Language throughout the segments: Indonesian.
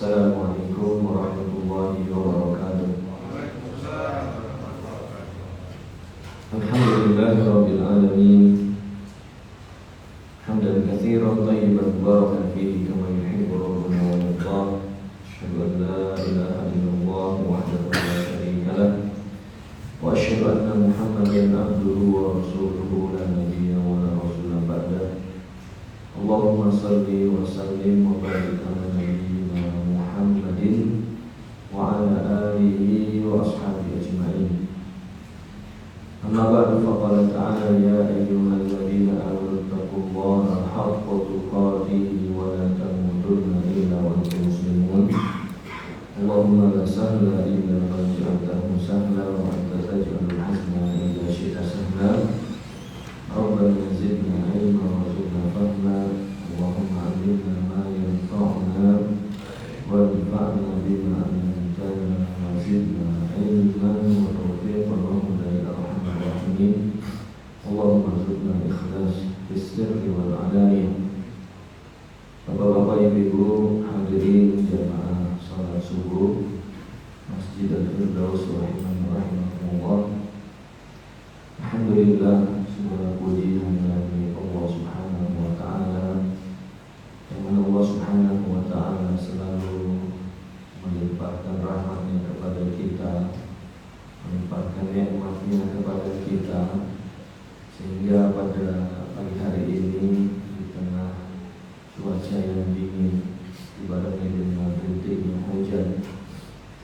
Assalamualaikum warahmatullahi wabarakatuh. Alhamdulillahirabbil alamin. Hamdan katsiran thayyiban mubarakan fihi kama yuhibbu rabbuna wa yarda. Asyhadu an la ilaha illallah wahdahu la syarika lah. Wa asyhadu anna Muhammadan abduhu wa rasuluhu la nabiyya wa la rasula ba'dah. Allahumma shalli wa sallim wa barik ala nabiyyina Muhammadin wa ala alihi wa ashabihi ajma'in. Amma ba'du, faqala ta'ala ya ayyuhalladzina amanu taqullaha haqqa tuqatih wa la tamutunna illa wa antum muslimun. Allahumma la sahla illa ma ja'altahu sahla wa anta taj'alul hazna idza syi'ta sahla. Rabbana zidna ilma warzuqna fahma. Allahumma 'allimna ma yanfa'una wanfa'na bima 'allamtana wa zidna ilman wa tawfiqan wa hudan ila arhamar rahimin. Allahumma rzuqna ikhlas fis sirri wal 'alaniyah. Bapak-bapak, ibu-ibu hadirin jamaah salat subuh Masjid Al-Firdaus rahimakumullah. Alhamdulillah, segala puji hanya bagi Allah Subhanahu wa taala, yang mana Allah Subhanahu wa taala selalu melimpahkan rahmat-Nya kepada kita, melimpahkan nikmat-Nya kepada kita, sehingga pada pagi hari ini di tengah cuaca yang dingin, dibarengi dengan rintiknya hujan,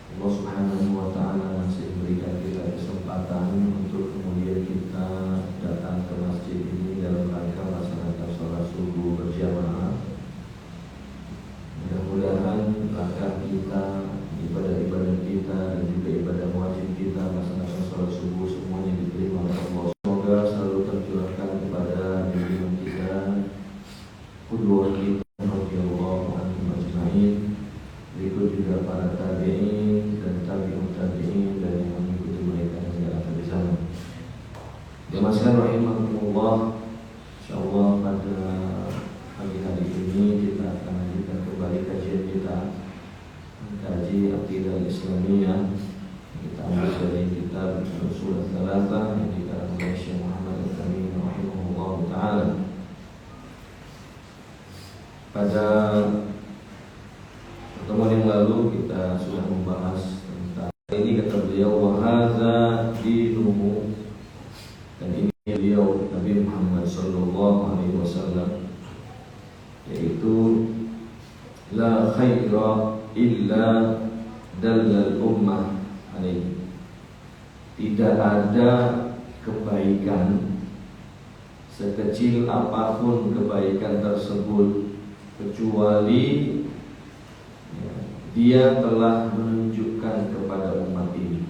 Allah Subhanahu wa taala masih memberikan kita kesempatan untuk kemudian kita datang ke masjid ini dalam rangka melaksanakan sholat subuh berjamaah. Mudah-mudahan langkah kita, ibadah-ibadah kita dan juga ibadah wajib kita melaksanakan sholat subuh semuanya diterima oleh Allah. Semoga selalu tercurahkan kepada junjungan kita, qudwah kita radhiyallahu anhum ajma'in. Berikut juga para tabi'in dan tabi'ut tabi'in dan yang mengikuti mereka hingga akhir zaman. Jemaah rahimakumullah, insyaallah pada pagi hari ini kita akan lanjutkan kembali kajian kita, mengkaji akidah Islamiyah. Kita ambil dari kitab Ushul Tsalatsah yang dikarang oleh Syekh Muhammad Al-Amin rahimahullah taala. Pada pertemuan yang lalu kita sudah membahas tentang ini, kata beliau, wa hadza dinuhu, dan ini beliau Nabi Muhammad sallallahu alaihi wasallam, yaitu la khaira illa dallal ummah alaihi. Tidak ada kebaikan sekecil apapun kebaikan tersebut kecuali dia telah menunjukkan kepada umat ini.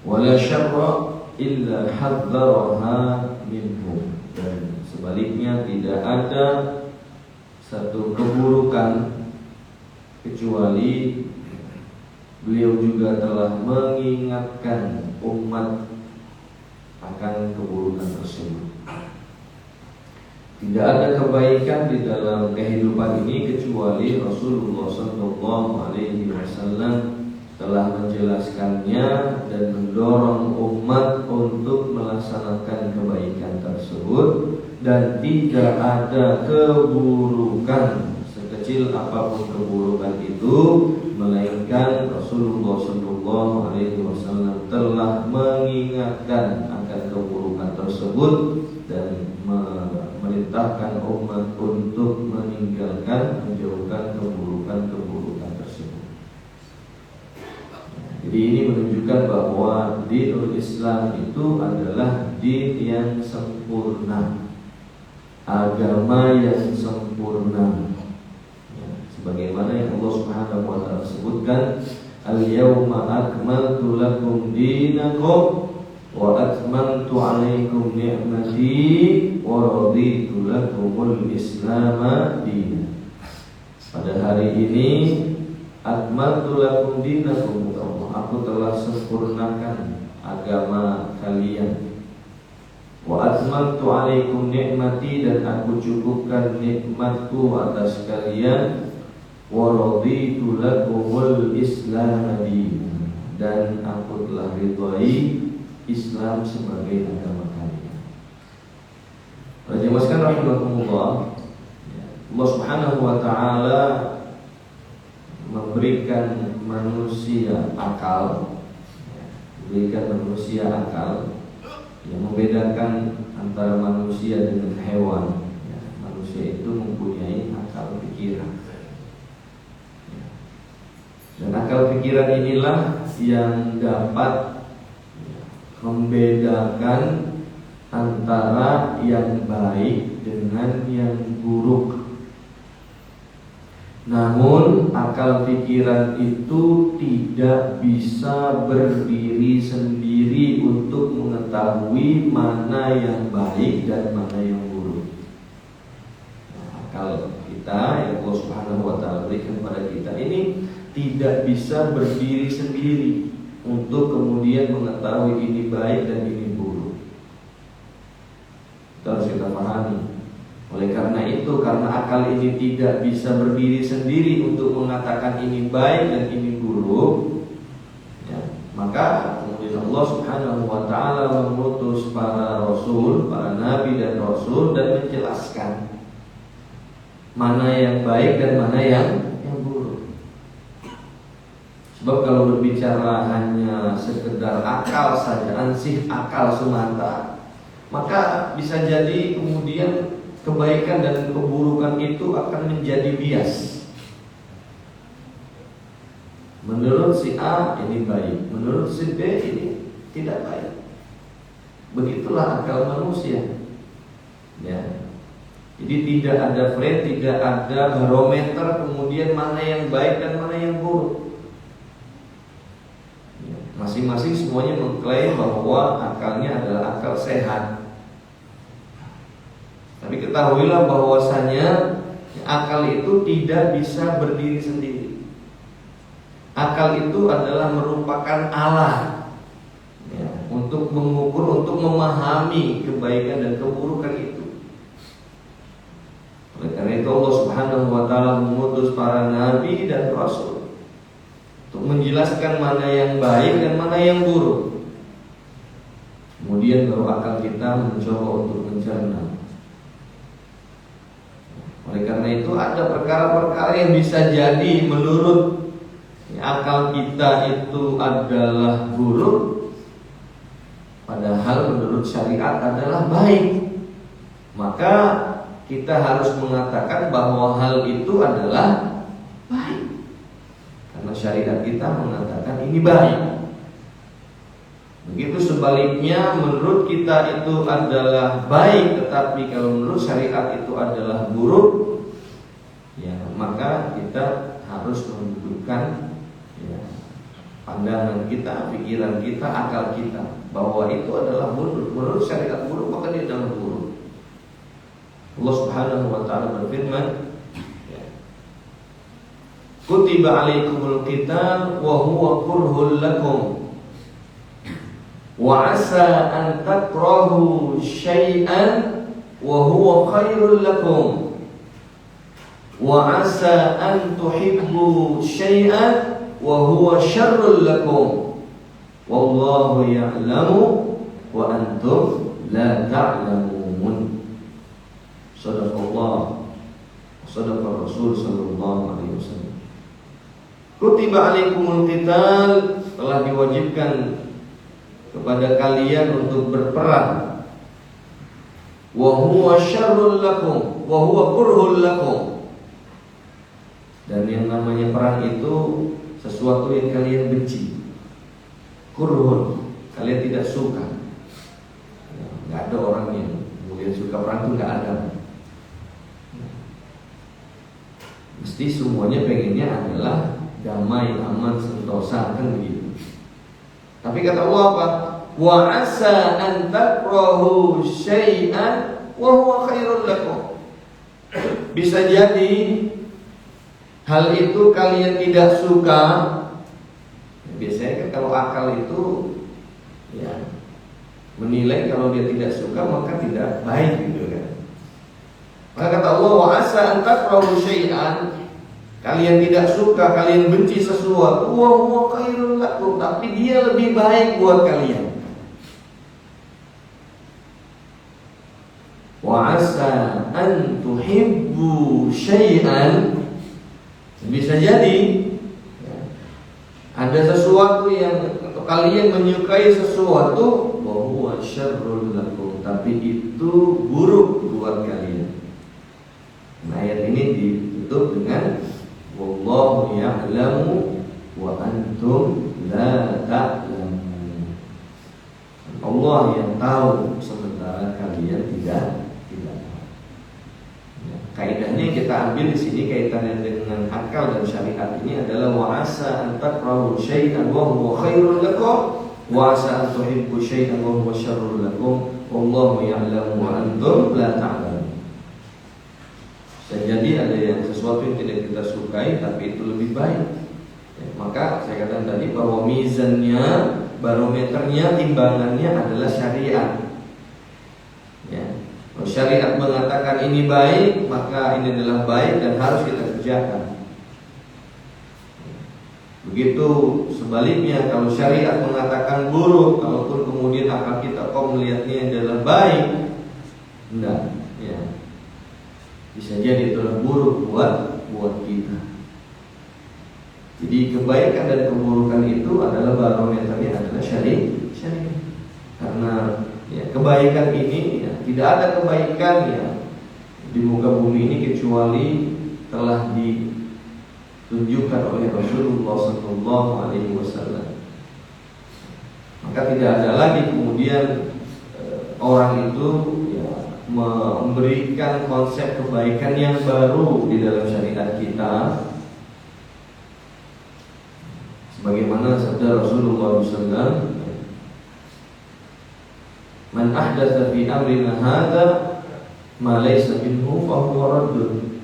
Wala syarra illa hadzaraha minhum, dan sebaliknya tidak ada satu keburukan kecuali beliau juga telah mengingatkan umat akan keburukan tersebut. Tidak ada kebaikan di dalam kehidupan ini kecuali Rasulullah SAW telah menjelaskannya dan mendorong umat untuk melaksanakan kebaikan tersebut, dan tidak ada keburukan sekecil apapun keburukan itu, melainkan Rasulullah SAW telah mengingatkan akan keburukan tersebut dan memerintahkan umat untuk menjauhkan keburukan tersebut. Jadi ini menunjukkan bahwa dinul Islam itu adalah din yang sempurna, agama yang sempurna. Sebagaimana yang Allah Subhanahu wa taala sebutkan, al-yauma akmaltu lakum dinakum wa atmamtu 'alaikum ni'mati wa raditu lakumul Islam dinan. Pada hari ini akmaltu lakum dinakum, aku telah sempurnakan agama kalian. Wa atmamtu 'alaikum ni'mati, dan aku cukupkan nikmatku atas kalian. wa raditu lakumul Islam dinan, dan aku telah ridhai Islam sebagai agama kalian. Rahimaskan rahimakumullah, Allah Subhanahu wa taala memberikan manusia akal, yang membedakan antara manusia dengan hewan. Manusia itu mempunyai akal pikiran, dan akal pikiran inilah yang dapat membedakan antara yang baik dengan yang buruk. Namun akal pikiran itu tidak bisa berdiri sendiri untuk mengetahui mana yang baik dan mana yang buruk. Akal kita yang Allah Subhanahu wa taala berikan pada kita ini tidak bisa berdiri sendiri untuk kemudian mengetahui ini baik dan ini buruk. Itu harus kita pahami. Oleh karena itu, karena akal ini tidak bisa berdiri sendiri untuk mengatakan ini baik dan ini buruk, maka kemudian Allah Subhanahu wa taala mengutus para rasul, para nabi dan rasul, dan menjelaskan mana yang baik dan mana yang buruk. Sebab kalau berbicara hanya sekedar akal saja, ansih akal semata, maka bisa jadi kemudian kebaikan dan keburukan itu akan menjadi bias. Menurut si A ini baik, menurut si B ini tidak baik. Begitulah akal manusia. Jadi tidak ada frame, tidak ada barometer kemudian mana yang baik dan mana yang buruk. Masing-masing semuanya mengklaim bahwa akalnya adalah akal sehat. Tapi ketahuilah bahwasanya akal itu tidak bisa berdiri sendiri. Akal itu adalah merupakan alat untuk mengukur, untuk memahami kebaikan dan keburukan itu. Oleh karena itu Allah Subhanahu wa taala mengutus para nabi dan rasul untuk menjelaskan mana yang baik dan mana yang buruk. Kemudian baru akal kita mencoba untuk mencerna. Oleh karena itu ada perkara-perkara yang bisa jadi menurut akal kita itu adalah buruk, padahal menurut syariat adalah baik. Maka kita harus mengatakan bahwa hal itu adalah baik, karena syariat kita mengatakan ini baik. Begitu sebaliknya, menurut kita itu adalah baik, tetapi kalau menurut syariat itu adalah buruk, maka kita harus menundukkan pandangan kita, pikiran kita, akal kita bahwa itu adalah buruk. Menurut syariat buruk, maka dia adalah buruk. Allah Subhanahu wa taala berfirman, Kutiba alaikumul qital wa huwa kurhul lakum wa asa an takrahu syai'an wa huwa khairul lakum wa asa an tuhibbu syai'an wa huwa syarrul lakum wallahu ya'lamu wa antum la ta'lamun. Sadaqallah, sadaqa Rasul sallallahu alaihi wasallam. Kutiba alaikumul qital, telah diwajibkan kepada kalian untuk berperang. Wa huwa syarrul lakum wa huwa kurhul lakum. Dan yang namanya perang itu sesuatu yang kalian benci. Kurhun, kalian tidak suka. Enggak ada orang yang kemudian suka perang itu, enggak ada. Mesti semuanya pengennya adalah damai, aman, sentosa, kan begitu. Tapi kata Allah apa? Wa asa an takrahu syai'an wa huwa khairul lakum. Bisa jadi hal itu kalian tidak suka. Biasanya kan kalau akal itu menilai kalau dia tidak suka maka tidak baik gitu kan. Maka kata Allah wa asa an takrahu syai'an, Kalian tidak suka, kalian benci sesuatu, wa huwa khairul lakum, tapi dia lebih baik buat kalian. Wa asa an tuhibbu syai'an, bisa jadi ya, ada sesuatu yang kalian menyukai sesuatu, wa huwa syarrul lakum, tapi itu buruk buat kalian. Nah, ayat ini ditutup dengan wallahu ya'lamu wa antum la ta'lamun. Allah yang tahu sementara kalian tidak tahu. Ya, kaidahnya kita ambil di sini kaitannya dengan akal dan syariat ini adalah wa asa an takrahu syai'an wa huwa khairul lakum wa asa an tuhibbu syai'an wa huwa syarrul lakum wallahu ya'lamu wa antum la ta'lamun. Dan jadi ada yang sesuatu yang tidak kita sukai tapi itu lebih baik ya, maka saya katakan tadi bahwa mizannya, barometernya, timbangannya adalah syariat ya. Kalau syariat mengatakan ini baik, maka ini adalah baik dan harus kita kerjakan. Begitu sebaliknya, kalau syariat mengatakan buruk, kalaupun kemudian akal kita kok melihatnya adalah baik, enggak ya, bisa jadi itulah buruk buat kita. Jadi kebaikan dan keburukan itu adalah barometernya adalah syariat. Karena ya, kebaikan ini ya, tidak ada kebaikan ya di muka bumi ini kecuali telah ditunjukkan oleh Rasulullah SAW. Maka tidak ada lagi kemudian orang itu memberikan konsep kebaikan yang baru di dalam syariat kita, sebagaimana sabda Rasulullah SAW, man ahdatsa fi amrina hadza ma laysa minhu fa huwa raddun.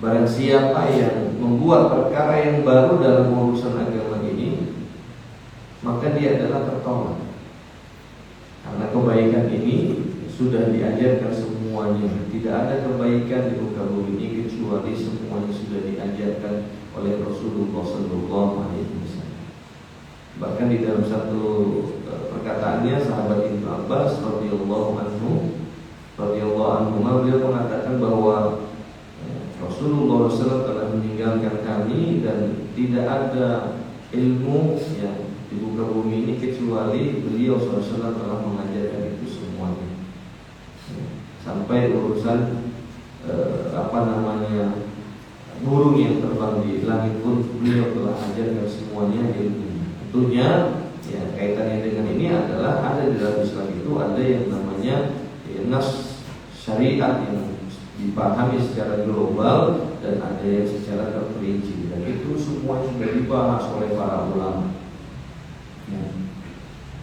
Barang siapa yang membuat perkara yang baru dalam urusan agama ini, maka dia adalah tertolak. Karena kebaikan ini sudah diajarkan semuanya. Tidak ada kebaikan di muka bumi ini kecuali semuanya sudah diajarkan oleh Rasulullah SAW. Bahkan di dalam satu perkataannya sahabat Ibnu Abbas radhiyallahu anhu beliau mengatakan bahwa Rasulullah SAW telah meninggalkan kami dan tidak ada ilmu yang di muka bumi ini kecuali beliau SAW telah mengajarkan itu semuanya. Sampai urusan burung yang terbang di langit pun beliau telah ajarkan semuanya ilmu. Tentunya ya, kaitannya dengan ini adalah ada di dalam Islam itu ada yang namanya nas syariat yang dipahami secara global dan ada yang secara terperinci, dan itu semua sudah dibahas oleh para ulama. Ya.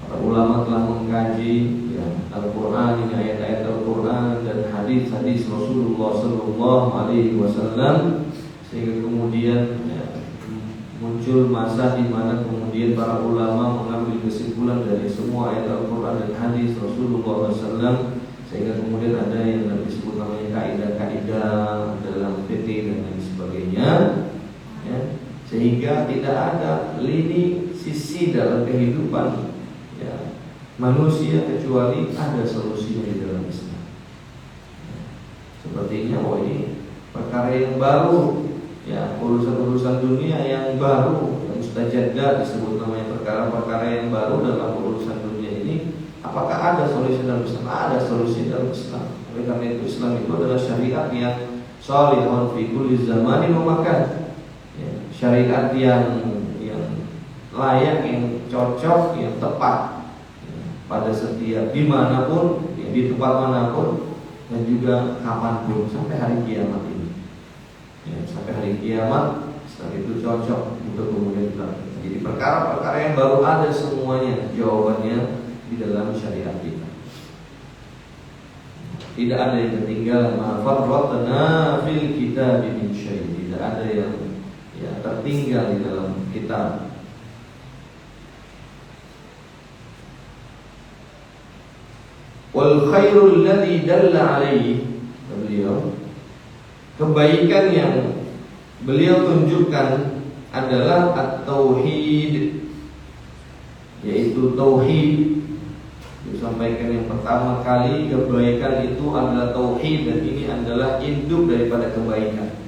Para ulama telah mengkaji ya, Al-Quran, ini ayat-ayat Al-Quran dan hadis-hadis Rasulullah SAW, sehingga kemudian ya, muncul masa di mana kemudian para ulama mengambil kesimpulan dari semua ayat Al-Quran dan hadis Rasulullah SAW, sehingga kemudian ada yang disebut namanya kaidah-kaidah dalam fikih dan lain sebagainya ya, sehingga tidak ada lini sisi dalam kehidupan ya, manusia kecuali ada solusinya di dalam Islam. Sepertinya ini perkara yang baru ya, urusan-urusan dunia yang baru, yang mustajaddah disebut namanya perkara-perkara yang baru dalam urusan dunia ini. Apakah ada solusi dalam Islam? Ada solusi dalam Islam. Oleh karena itu Islam itu adalah syariat yang shalihun fi kulli zamanin wa makan. Ya, syariat yang layak, yang cocok, yang tepat ya, pada setiap dimanapun, ya, di tempat manapun dan juga kapanpun sampai hari kiamat ini. Ya, sampai hari kiamat, setelah itu cocok untuk kemudian dilakukan. Jadi perkara-perkara yang baru ada semuanya jawabannya di dalam syariat kita. Tidak ada yang ketinggalan. Ma farratna fil kitab min syai'. Tidak ada yang ya, tertinggal di dalam kitab. Wal khairul ladzi dalla alaihi, beliau, kebaikan yang beliau tunjukkan adalah at-tauhid, yaitu tauhid. Disampaikan yang pertama kali kebaikan itu adalah tauhid, dan ini adalah induk daripada kebaikan,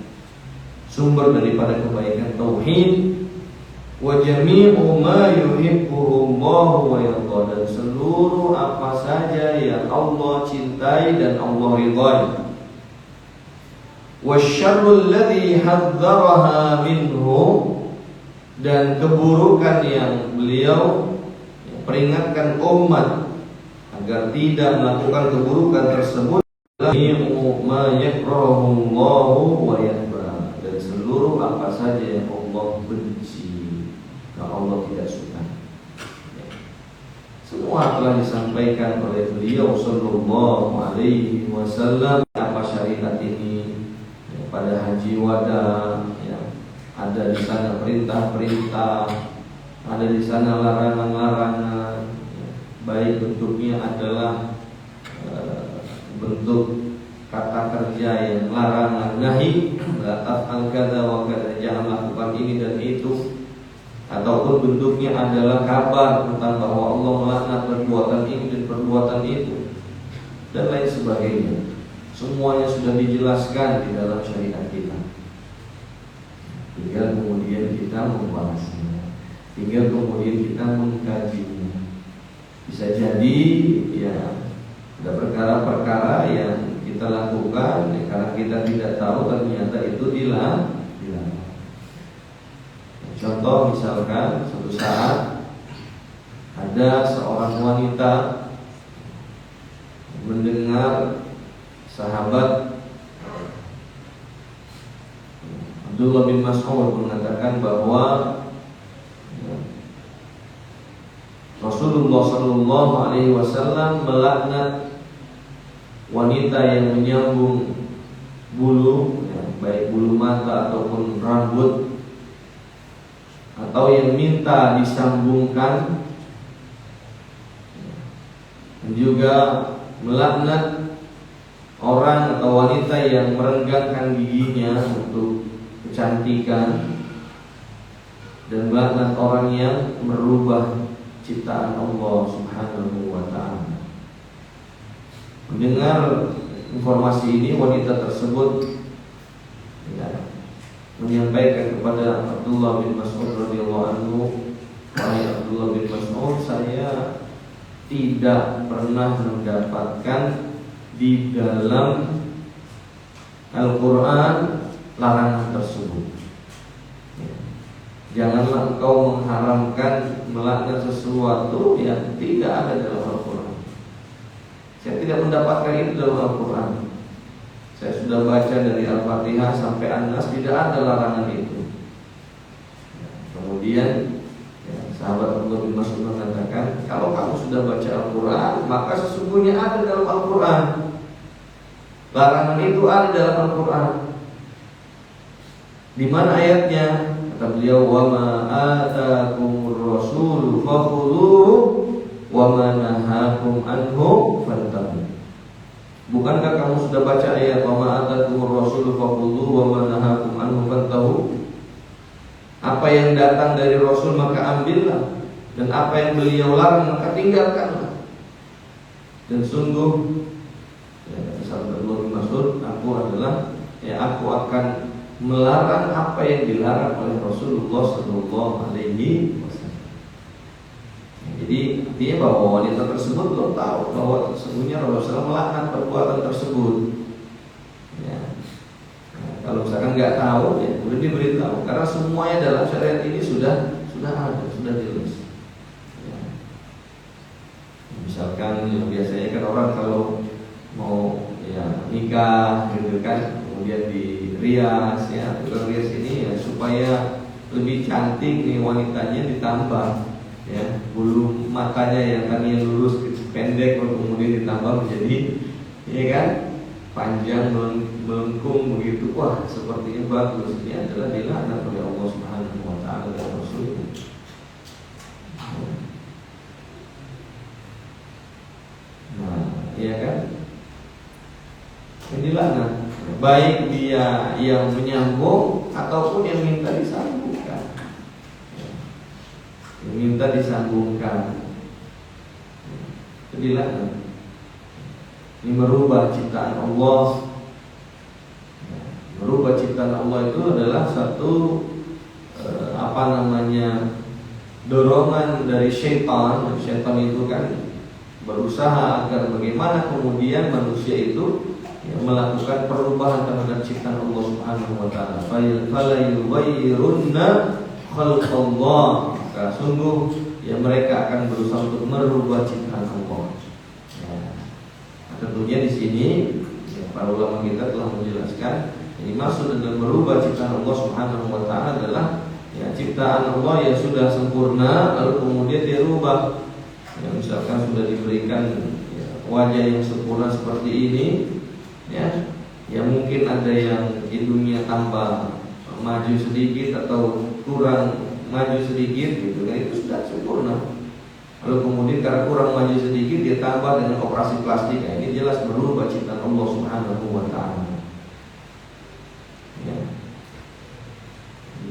sumber daripada kebaikan tauhid. Wa jami'u ma yuhibbuhu Allah wa yarda, dan seluruh apa saja yang Allah cintai dan Allah ridhai. Wa syarrul ladzi hadzaraha minhu, dan keburukan yang beliau peringatkan umat agar tidak melakukan keburukan tersebut. Jami'u ma yakrahu Allah wa yarda, dan seluruh apa saja yang Allah benci, Allah tidak suka. Semua telah disampaikan oleh beliau sallallahu alaihi wasallam. Apa syariat ini? Pada haji wada, ada di sana perintah-perintah, ada di sana larangan-larangan. Baik bentuknya adalah bentuk kata kerja yang larangan, nahi, la taf'al kadza wa kadza, jangan lakukan ini dan itu, ataupun bentuknya adalah kabar tentang bahwa Allah melaknat perbuatan ini dan perbuatan itu, dan lain sebagainya. Semuanya sudah dijelaskan di dalam syariat kita. Tinggal kemudian kita membahasnya, tinggal kemudian kita mengkajinya. Bisa jadi ya ada perkara-perkara yang kita lakukan karena kita tidak tahu ternyata itu dilarang. Contoh misalkan suatu saat ada seorang wanita mendengar sahabat Abdullah bin Mas'ud mengatakan bahwa Rasulullah sallallahu alaihi wasallam melaknat wanita yang menyambung bulu, baik bulu mata ataupun rambut, atau yang minta disambungkan, dan juga melaknat orang atau wanita yang merenggangkan giginya untuk kecantikan, dan melaknat orang yang merubah ciptaan Allah Subhanahu wa ta'ala. Mendengar informasi ini, wanita tersebut menyampaikan kepada Abdullah bin Mas'ud radhiyallahu anhu, "Wahai Abdullah bin Mas'ud, saya tidak pernah mendapatkan di dalam Al-Quran larangan tersebut. Janganlah engkau mengharamkan melaknat sesuatu yang tidak ada dalam Al-Quran. Saya tidak mendapatkan itu dalam Al-Quran. Saya sudah baca dari Al-Fatihah sampai An-Nas, tidak ada larangan itu." Kemudian sahabat Abdullah bin Mas'ud mengatakan, "Kalau kamu sudah baca Al-Quran, maka sesungguhnya ada dalam Al-Quran. Larangan itu ada dalam Al-Quran. Di mana ayatnya?" Kata beliau, "Wa ma atakumur rasul fakhudhuhu wa ma nahakum anhu fantahu." Bukankah kamu sudah baca ayat wa ma atakumur rasul fakhudhuhu wa ma nahakum anhu fantahu? Apa yang datang dari Rasul maka ambillah, dan apa yang beliau larang maka tinggalkanlah. Dan sungguh, kata sahabat Abdullah bin Mas'ud, aku akan melarang apa yang dilarang oleh Rasulullah sallallahu alaihi wasallam. Jadi artinya bahwa wanita tersebut belum tahu bahwa sesungguhnya Rasulullah melaknat perbuatan tersebut. Kalau misalkan nggak tahu, ya udah diberitahu, karena semuanya dalam syariat ini sudah ada, sudah jelas. Misalkan biasanya kan orang kalau mau nikah gitu kan, kemudian dirias tukang rias ini supaya lebih cantik nih wanitanya, ditambah bulu matanya yang tadinya lurus pendek kemudian ditambah menjadi kan panjang melengkung begitu. Wah, sepertinya bagus. Ini adalah dilaknat oleh Allah Subhanahu wa ta'ala dan Rasulnya. Nah, iya kan? Ini dilaknat. Baik dia yang menyambung atau ataupun yang minta disambungkan. Yang minta disambungkan. Itu dilarang. Ini merubah ciptaan Allah. Merubah ciptaan Allah itu adalah satu dorongan dari syaitan. Syaitan itu kan berusaha agar bagaimana kemudian manusia itu melakukan perubahan terhadap ciptaan Allah Subhanahu wa taala. Fala yughayyirunna khalqallah. Maka sungguh mereka akan berusaha untuk merubah ciptaan Allah. Tentunya di sini para ulama kita telah menjelaskan ini maksud dengan merubah ciptaan Allah Subhanahu wa taala adalah ciptaan Allah yang sudah sempurna lalu kemudian dirubah. Misalkan sudah diberikan wajah yang sempurna seperti ini, mungkin ada yang hidungnya tambah maju sedikit atau kurang maju sedikit gitu kan, itu sudah sempurna. Lalu kemudian karena kurang maju sedikit dia tambah dengan operasi plastik. Ini jelas berubah ciptaan Allah Subhanahu wa taala.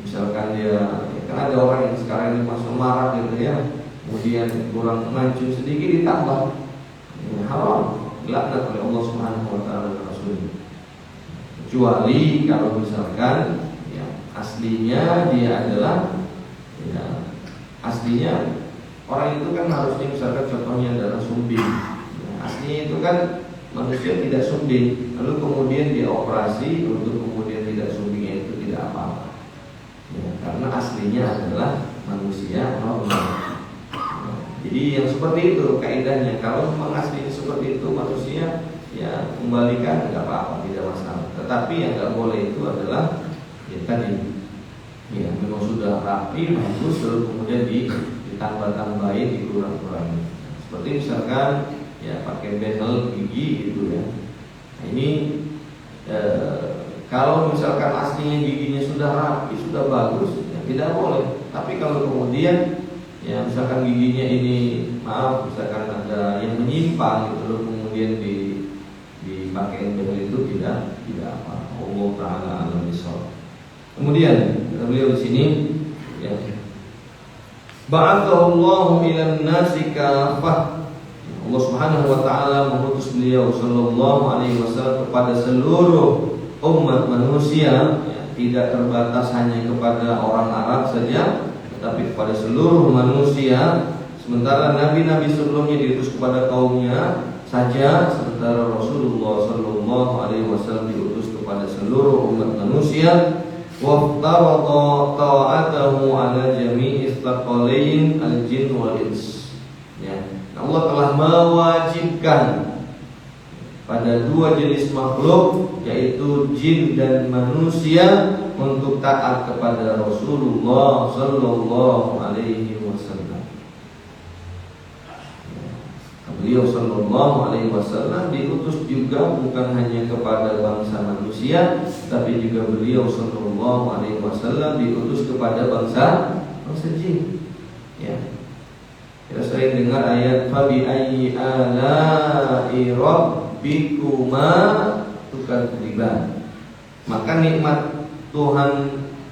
Misalkan dia kan ada orang yang sekarang ini masuk marah gitu kemudian kurang maju sedikit ditambah. Haram, dilaknat oleh Allah Subhanahu wa taala dan Rasulnya. Kecuali kalau misalkan aslinya dia adalah aslinya orang itu kan harusnya misalkan contohnya adalah sumbing. Aslinya itu kan manusia tidak sumbing, lalu kemudian dia operasi untuk kemudian tidak sumbingnya itu tidak apa-apa. Karena aslinya adalah manusia normal. Jadi yang seperti itu kaidahnya. Kalau memang aslinya seperti itu manusia kembalikan nggak apa-apa, tidak masalah. Tetapi yang nggak boleh itu adalah tadi memang sudah rapi bagus lalu kemudian ditambah-tambahin, dikurang-kurangin. Seperti misalkan pakai bezel gigi gitu ya. Nah, ini kalau misalkan aslinya giginya sudah rapi, sudah bagus, tidak boleh. Tapi kalau kemudian misalkan giginya ini misalkan ada yang menyimpang gitu, lalu kemudian dipakai bezel itu tidak apa. Allah Taala alam bisawab. Kemudian beliau di sini ba'athallahu ilan nasi kafah. Allah Subhanahu wa taala mengutus beliau sallallahu alaihi wasallam kepada seluruh umat manusia, tidak terbatas hanya kepada orang Arab saja, tetapi kepada seluruh manusia. Sementara nabi-nabi sebelumnya diutus kepada kaumnya saja, sementara Rasulullah sallallahu alaihi wasallam diutus kepada seluruh umat manusia. Waftarada ta'atahu ala jami'i istaqalain al-jin wal ins. Allah telah mewajibkan pada dua jenis makhluk yaitu jin dan manusia untuk taat kepada Rasulullah sallallahu alaihi wasallam. Beliau sallallahu alaihi wasallam diutus juga bukan hanya kepada bangsa manusia, tapi juga beliau sallallahu alaihi wasallam diutus kepada bangsa jin. Kita sering dengar ayat fabi ayyi ala'i rabbikuma tukadziban. Maka nikmat Tuhan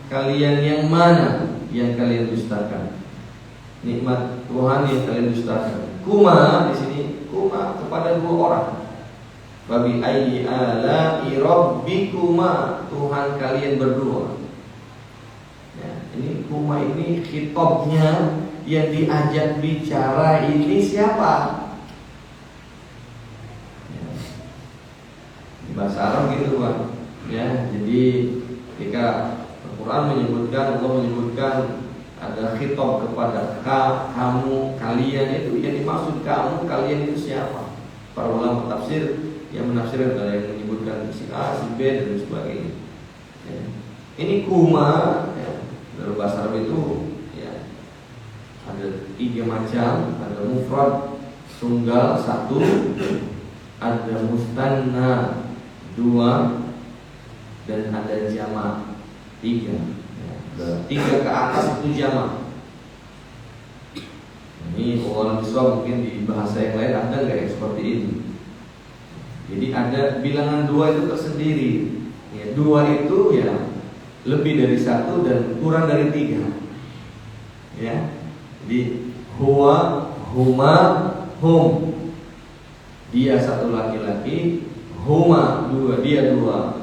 kalian yang mana yang kalian dustakan? Nikmat Tuhan yang kalian dustakan. Kuma di sini kuma kepada dua orang. Fabi ayyi ala'i rabbikuma, Tuhan kalian berdua. Ini kuma ini khitabnya yang diajak bicara ini siapa? Di bahasa Arab gitu Pak. Jadi ketika Al-Quran menyebutkan, Allah menyebutkan ada khitab kepada kamu, kalian, itu yang dimaksud kamu, kalian itu siapa? Para ulama tafsir yang menafsirkan ada yang menyebutkan si A, si B dan sebagainya. Ini kuma dalam bahasa Arab itu ada tiga macam, ada mufrad tunggal satu, ada mustanna dua, dan ada jamak tiga. Tiga ke atas itu jamak. Ini orang Islam mungkin di bahasa yang lain ada nggak yang seperti ini? Jadi ada bilangan dua itu tersendiri. Dua itu lebih dari satu dan kurang dari tiga. Ya, jadi huwa, huma, hum. Dia satu laki-laki, huma dua, dia dua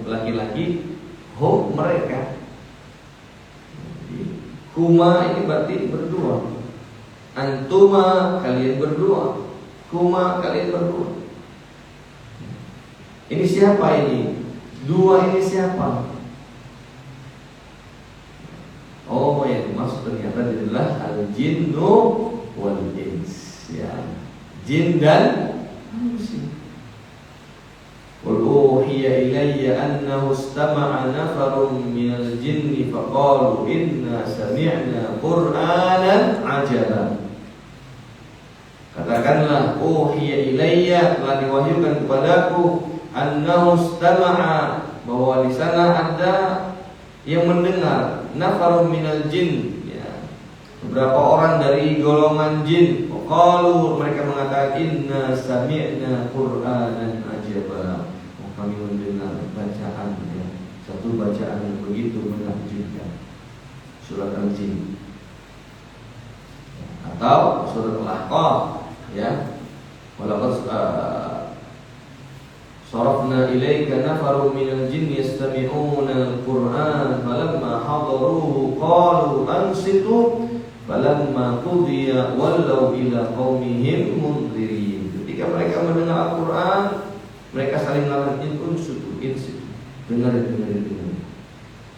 laki-laki, hum mereka. Jadi, huma ini berarti berdua. Antuma kalian berdua, huma kalian berdua. Ini siapa ini? Dua ini siapa? Oh, yang dimaksud ternyata adalah al-jinnu wal ins, ya. Jin dan manusia. Qul uhiya ilayya annahu istama'a nafarun minal jinni faqalu inna sami'na qur'anan 'ajaban. Katakanlah, uhiya ilayya, telah diwahyukan kepadaku, annahu istama'a, bahwa di sana ada yang mendengar, nafarun minal jin, ya, beberapa orang dari golongan jin. Qalu, mereka mengatakan, inna sami'na qur'anan ajaba, kami mendengar bacaan, ya, satu bacaan yang begitu menakjubkan. Surat Al-Jin atau surat Al-Ahqaf, ya. Walaqad sarafna ilaika nafarun minal jinni yastami'una al-Qur'an falamma hadaruhu qalu ansitu falamma qudiya wallaw ila qaumihim munzirin. Ketika mereka mendengar Al-Qur'an, mereka saling mengatakan insitu, dengar.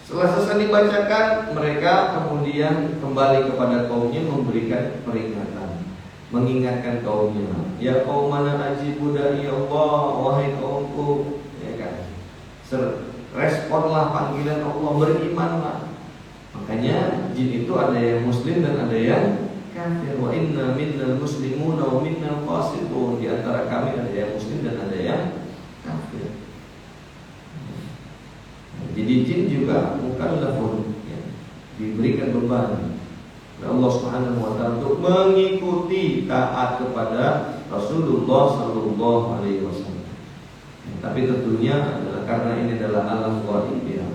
Setelah selesai dibacakan, mereka kemudian kembali kepada kaumnya memberikan peringatan, mengingatkan kaumnya, ya qaumana ajibu da'i Allah, wahai kaumku, ya kan, responlah panggilan Allah, berimanlah. Makanya jin itu ada yang muslim dan ada yang kafir. Wa inna minnal muslimuna wa minnal qasitun, di antara kami ada yang muslim dan ada yang kafir. Jadi jin juga mukallafun, ya, diberikan beban oleh Allah Subhanahu wa taala untuk mengikuti taat kepada Rasulullah sallallahu alaihi wasallam. Tapi tentunya adalah karena ini adalah alam ghaib, ya.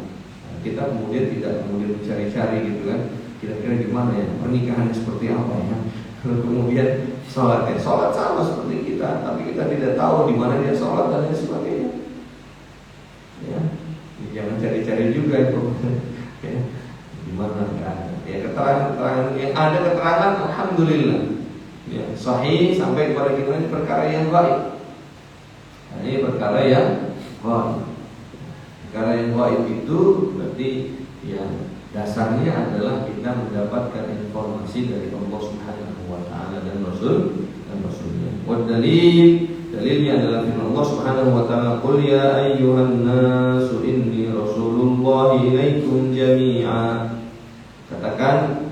Kita kemudian tidak mencari-cari gitu kan. Kira-kira gimana ya pernikahan seperti apa ya. Lalu kemudian sholat sama seperti kita, tapi kita tidak tahu di mana dia sholat dan lain sebagainya. Ya. Jangan cari-cari juga itu. Ya. Gimana kan? Ya, keterangan yang ada, keterangan alhamdulillah, ya, sahih sampai kepada kita, ini perkara yang baik. Nah, ini perkara yang baik. Perkara yang baik itu berarti ya dasarnya adalah kita mendapatkan informasi dari Allah Subhanahu wa taala dan Rasulnya. Dalilnya adalah firman Allah Subhanahu wa taala, "Qul ya ayyuhan nasu inni rasulullahi ilaikum jami'a." Katakan,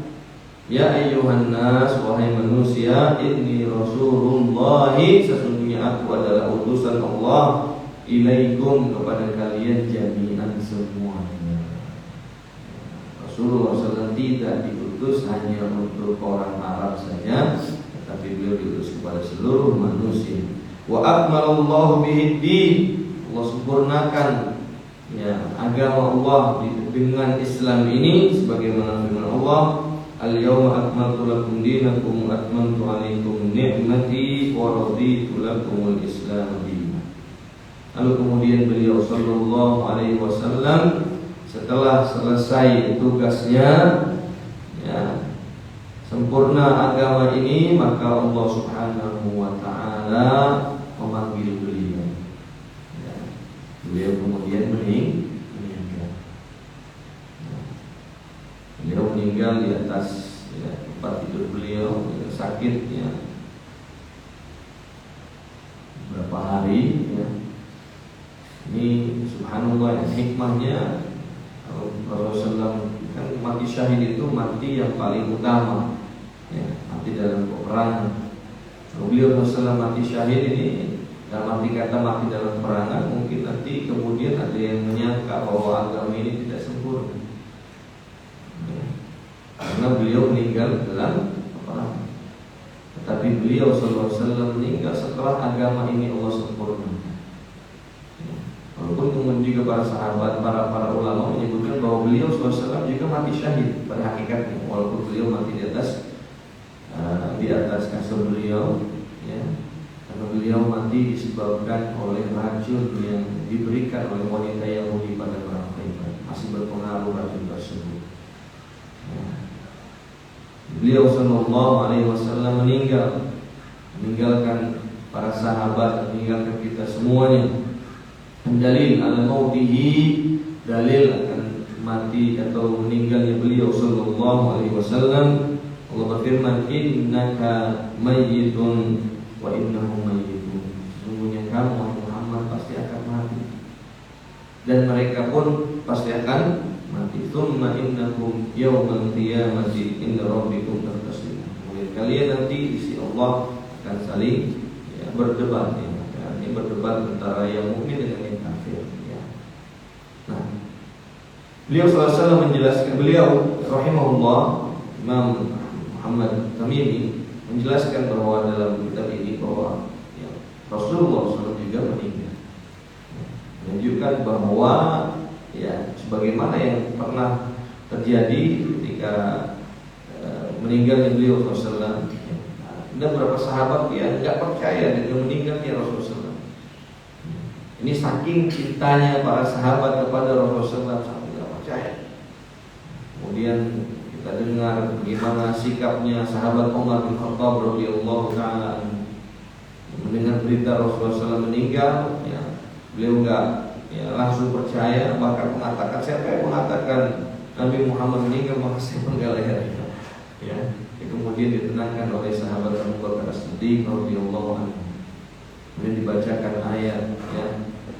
ya ayyuhan nas, wahai manusia, inni rasulullahi, sesungguhnya aku adalah utusan Allah, ilaikum, kepada kalian, jami'an, semuanya. Rasulullah SAW tidak diutus hanya untuk orang Arab saja, tetapi beliau diutus kepada seluruh manusia. Wa akmalallahu bihid-din, Allah sempurnakan, ya, agama Allah dengan Islam ini, sebagaimana firman Allah, al-yawma akmaltu lakum dinakum wa atmamtu alaikum ni'mati wa raditu lakumul Islam dinan. Lalu kemudian beliau sallallahu alaihi wasallam setelah selesai tugasnya, ya, sempurna agama ini, maka Allah Subhanahu wa taala memanggil beliau. Ya, beliau kemudian meninggal. Beliau meninggal di atas, ya, tempat tidur beliau, ya, sakit, ya, beberapa hari, ya. Ini subhanallah, hikmahnya Rasulullah kan mati syahid itu mati yang paling utama, ya, mati dalam peperangan. Beliau Rasulullah mati syahid ini dalam arti kata mati dalam peperangan, mungkin nanti kemudian ada yang menyangka bahwa agama ini tidak sempurna, ya, karena beliau meninggal dalam peperangan. Tetapi beliau SAW meninggal setelah agama ini Allah sempurnakan. Walaupun kemudian juga para sahabat, para ulama menyebutkan bahwa beliau SAW juga mati syahid pada hakikatnya, walaupun beliau mati di atas kasur beliau, ya, karena beliau mati disebabkan oleh racun yang diberikan oleh wanita Yahudi pada perang Khaibar, masih berpengaruh racun tersebut. Ya. Beliau SAW meninggalkan para sahabat, meninggalkan kita semuanya. Dalil ala mautihi, dalil akan mati atau meninggalnya beliau sallallahu alaihi wasallam. Allah berfirman, innaka mayyitun wa innahum mayyitun. Sesungguhnya kamu Muhammad pasti akan mati dan mereka pun pasti akan mati. Tsumma innakum yaumal qiyamati inda rabbikum tahtasimun. Kemudian kalian nanti di sisi Allah akan saling berdebat, ya. Ini berdebat antara yang mukmin dengan yang kafir, ya. Nah, beliau SAW menjelaskan, beliau rahimahullah, Imam Muhammad Tamimi menjelaskan bahwa dalam kitab ini bahwa ya, Rasulullah SAW juga meninggal, menunjukkan bahwa ya sebagaimana yang pernah terjadi ketika meninggalnya beliau SAW. Ada beberapa sahabat yang tidak percaya dengan meninggalnya Rasulullah SAW. Ini saking cintanya para sahabat kepada Rasulullah SAW, sangat tidak percaya. Kemudian kita dengar bagaimana sikapnya sahabat Umar bin Khattab radhiyallahu taala mendengar berita Rasulullah SAW meninggal, ya, beliau enggak ya, langsung percaya, bahkan mengatakan, siapa yang mengatakan Nabi Muhammad meninggal maka saya penggal lehernya. Ya, kemudian ditenangkan oleh sahabat Abu Bakar As-Siddiq radhiyallahu anhu. Kemudian dibacakan ayat, ya,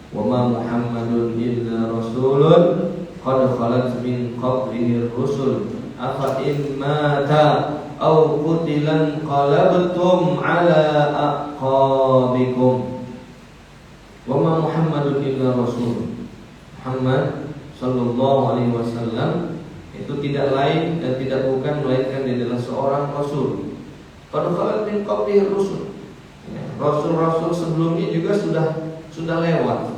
wa ma Muhammadun illa rasulun qad khalat min qablihi rusul afa in mata aw qutilan qalabtum ala aqabikum. Wa ma Muhammadun illa rasul. Muhammad sallallahu alaihi wasallam itu tidak lain dan tidak bukan melainkan dia adalah seorang rasul. Qad khalat min qablihi rusul. Rasul-rasul sebelumnya juga sudah lewat,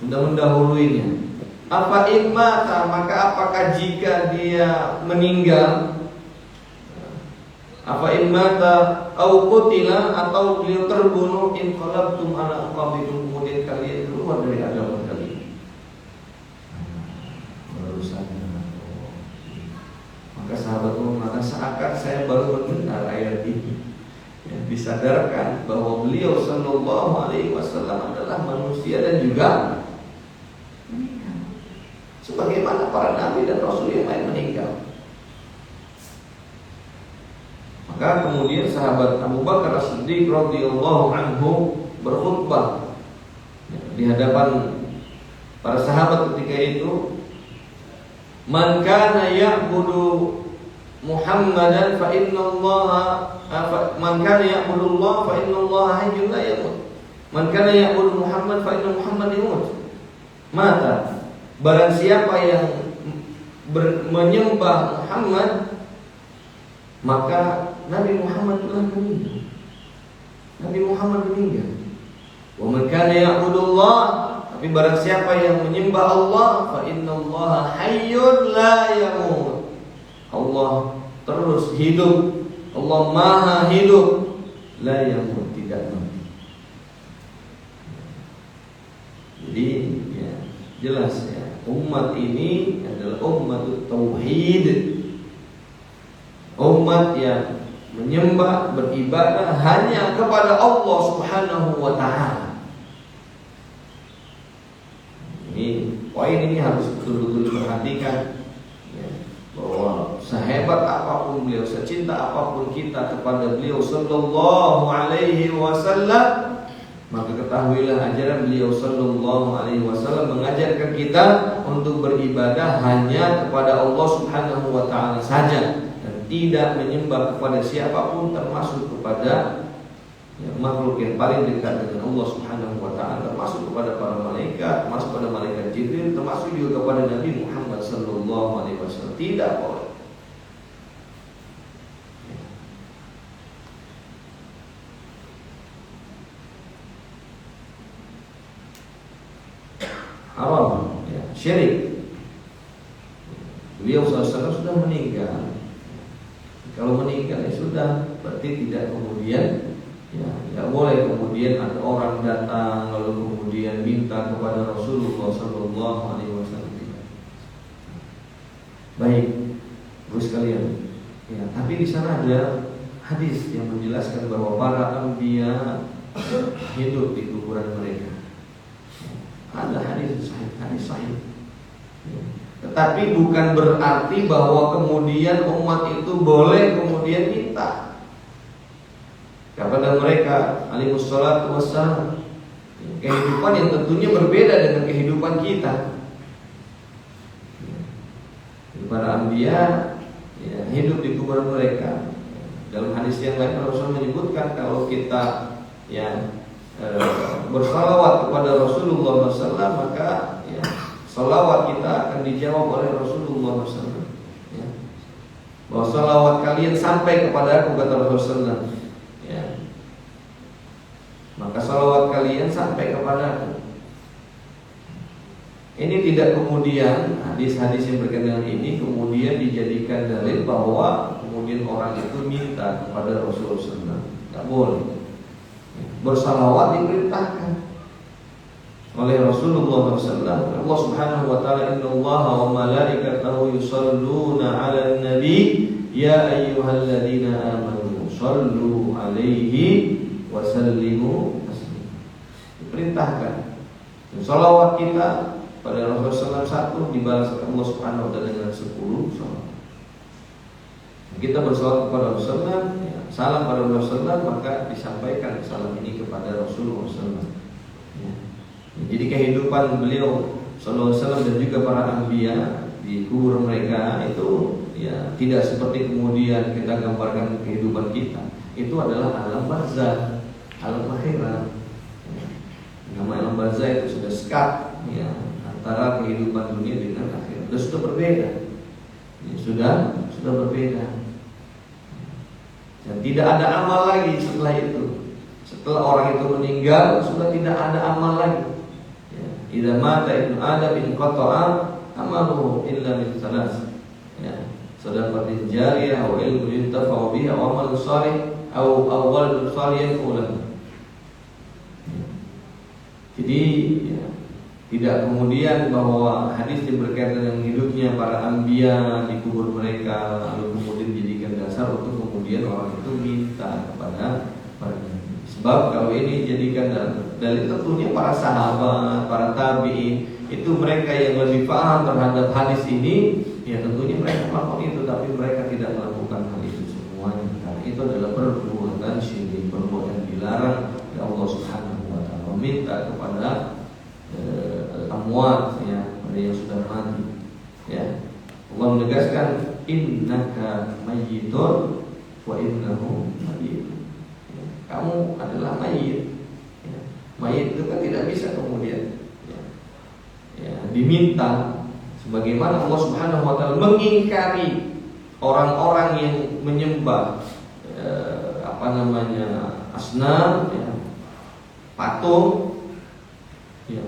sudah mendahuluinya. Apa in mata, maka apakah jika dia meninggal, apa in mata au qutila, atau beliau terbunuh, in qalabtum ala aqabikum, kemudian kalian keluar dari agama kalian. Maka sahabat mengatakan, seakan saya baru mendengar ayat ini, ya, disadarkan bahwa beliau sallallahu alaihi wasallam adalah manusia dan juga meninggal, sebagaimana para nabi dan rasul yang lain meninggal. Maka kemudian sahabat Abu Bakar As-Siddiq radhiyallahu anhu berkhutbah di hadapan para sahabat ketika itu, man kana ya'budu Muhammadan fa innallaha man kana ya'budu Allah fa innallaha hayyun la yamut. Man kana ya'budu Muhammad fa inna Muhammad yamut. Mata, barang siapa yang menyembah Muhammad, maka Nabi Muhammad telah meninggal. Nabi Muhammad meninggal. Wa man kana ya'budu Allah, tapi barang siapa yang menyembah Allah, fa innallaha hayyun la yamut. Allah terus hidup, Allah maha hidup, la yamut, tidak mati. Jadi ya, jelas ya, umat ini adalah umat tauhid, umat yang menyembah, beribadah hanya kepada Allah Subhanahu wa taala. Ini poin ini harus betul-betul diperhatikan, ya, bahwa sehebat apapun beliau, secinta apapun kita kepada beliau sallallahu alaihi wasallam, maka ketahuilah ajaran beliau sallallahu alaihi wasallam mengajarkan kita untuk beribadah hanya kepada Allah Subhanahu wa taala saja, dan tidak menyembah kepada siapapun, termasuk kepada makhluk yang paling dekat dengan Allah Subhanahu wa taala, termasuk kepada para malaikat, termasuk kepada malaikat Jibril, termasuk juga kepada Nabi Muhammad sallallahu alaihi wasallam. Tidak boleh. Haram, ya, syirik. Beliau SAW sudah meninggal. Kalau meninggal ya sudah, berarti tidak kemudian ya tidak boleh kemudian ada orang datang lalu kemudian minta kepada Rasulullah SAW. Baik, terus kalian. Ya, tapi di sana ada hadis yang menjelaskan bahwa para anbiya hidup di kuburan mereka. Ada hadis sahih. Ya. Tetapi bukan berarti bahwa kemudian umat itu boleh kemudian minta kepada mereka alaihi wassalatu wassalam kehidupan yang tentunya berbeda dengan kehidupan kita. Para anbiya ya, hidup di kuburan mereka. Dalam hadis yang lain Rasul menyebutkan kalau kita ya bersalawat kepada Rasulullah SAW, maka ya, salawat kita akan dijawab oleh Rasulullah SAW. Ya. Bahwa salawat kalian sampai kepada aku, kata Rasulullah. Ya. Maka salawat kalian sampai kepada aku. Ini tidak kemudian hadis-hadis yang berkaitan dengan ini kemudian dijadikan dalil bahwa kemudian orang itu minta kepada Rasulullah SAW. Tidak boleh. Bersalawat diperintahkan oleh Rasulullah SAW. Allah Subhanahu wa taala, innallaha wa malaikatahu yusholluna 'alan nabi ya ayyuhalladzina amanu shallu 'alaihi wa sallimu taslima. Diperintahkan. Salawat kita pada Rasulullah SAW dibalas oleh Allah Subhanahu wa taala dengan 10 salawat. Kita bersalawat kepada Rasulullah, ya, salam pada Rasulullah, maka disampaikan salam ini kepada Rasulullah SAW. Ya. Jadi kehidupan beliau Sallallahu Alaihi Wasallam dan juga para anbiya di kubur mereka itu ya tidak seperti kemudian kita gambarkan kehidupan kita. Itu adalah alam barzah, alam akhirat. Ya. Nama alam barzah itu sudah sekat ya, antara kehidupan dunia dengan akhirat. Sudah berbeda. Ya, sudah berbeda. Dan tidak ada amal lagi setelah itu. Setelah orang itu meninggal sudah tidak ada amal lagi. Ya. Idza mata ibnu Adam inqata'a amaluhu illa min salas. Ya. Sadaqatin jariyah wa ilmun yuntafa'u bihi wa amalun shalih aw waladun shalih yad'u. Jadi ya, tidak kemudian bahwa hadis yang berkaitan dengan hidupnya para anbiya di kubur mereka lalu kemudian dijadikan dasar untuk kemudian orang itu minta kepada para nabi. Sebab kalau ini dijadikan dalil tentunya para sahabat, para tabi'in itu mereka yang lebih paham terhadap hadis ini, ya tentunya mereka melakukan itu, tapi mereka tidak melakukan hal itu semuanya. Karena itu adalah perbuatan syirik, perbuatan dilarang oleh Allah Subhanahu wa taala. Meminta kepada amwat ya, pada yang sudah mati. Ya. Allah menegaskan innaka mayyitun wa innahu mayyitun. Ya. Kamu adalah mayyit. Ya. Mayyit itu kan tidak bisa kemudian ya, diminta sebagaimana Allah Subhanahu wa taala mengingkari orang-orang yang menyembah asnam ya, patung ya.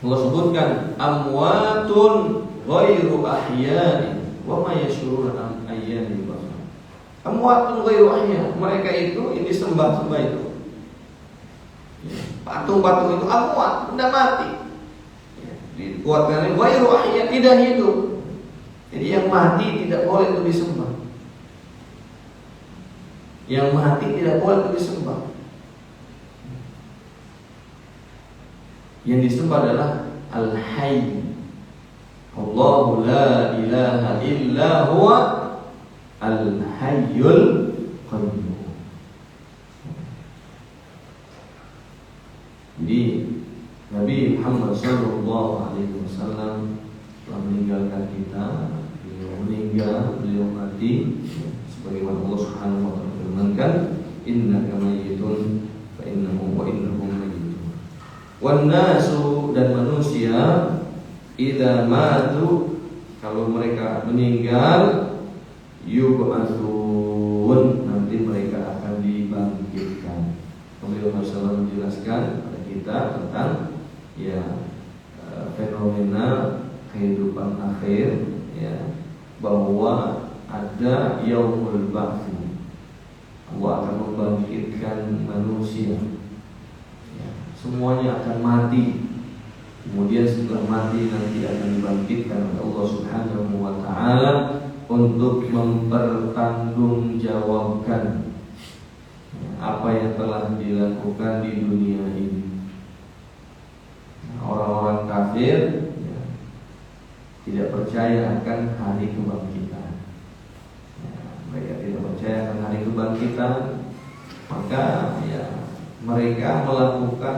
Allah sebutkan amwatun ghairu ahyain wa ma yashuruna ayyana yub'atsun. Amwatun ghairu ahya, mereka itu yang disembah-sembah itu ya. Patung-patung itu amwat, sudah mati ya. Dikuatkan ghairu ahya, tidak hidup. Jadi yang mati tidak boleh itu disembah. Yang mati tidak boleh itu disembah. Yang disembah adalah Al-Hayy. Allahu la ilaha illa huwa Al-Hayyul Qayyum. Jadi Nabi Muhammad SAW telah meninggalkan kita. Beliau meninggal, beliau mati sebagaimana Allah Subhanahu wa taala firmankan, innaka mayyitun fa innahum wa innahum mayyitun. Wan nasu, dan manusia idza matu, kalau mereka meninggal, yub'atsun, nanti mereka akan dibangkitkan. Beliau Rasulullah menjelaskan kepada kita tentang ya fenomena kehidupan akhir ya, ya, bahwa ada yaumul ba'ts. Allah akan membangkitkan manusia, ya, semuanya akan mati. Kemudian setelah mati nanti akan dibangkitkan oleh Allah Subhanahu wa ta'ala untuk mempertanggungjawabkan apa yang telah dilakukan di dunia ini. Orang-orang kafir ya, tidak percaya akan hari kebangkitan. Ya, mereka tidak percaya akan hari kebangkitan, maka ya mereka melakukan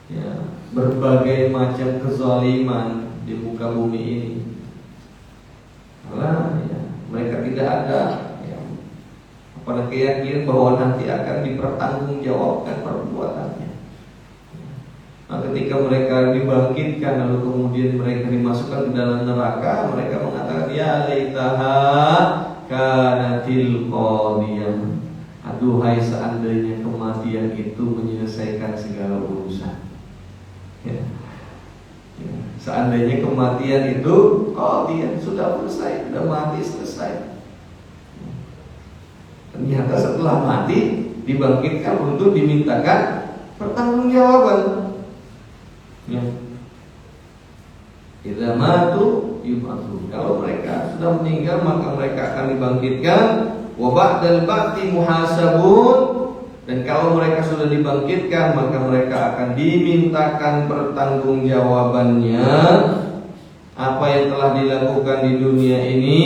ya berbagai macam kezaliman di muka bumi ini. Karena ya, mereka tidak ada pada keyakinan bahwa nanti akan dipertanggungjawabkan perbuatannya. Nah, ketika mereka dibangkitkan lalu kemudian mereka dimasukkan ke dalam neraka, mereka mengatakan ya laitaha kanatil qadiyah. Aduhai seandainya kematian itu menyelesaikan segala urusan. Ya. Ya. Seandainya kematian itu qadiyah, sudah selesai, sudah mati selesai. Ternyata setelah mati dibangkitkan untuk dimintakan pertanggungjawaban. Ya. Idza matu yub'atsu. Kalau mereka sudah meninggal maka mereka akan dibangkitkan. Wa ba'dal ba'ti muhasabun. Dan kalau mereka sudah dibangkitkan maka mereka akan dimintakan pertanggungjawabannya apa yang telah dilakukan di dunia ini.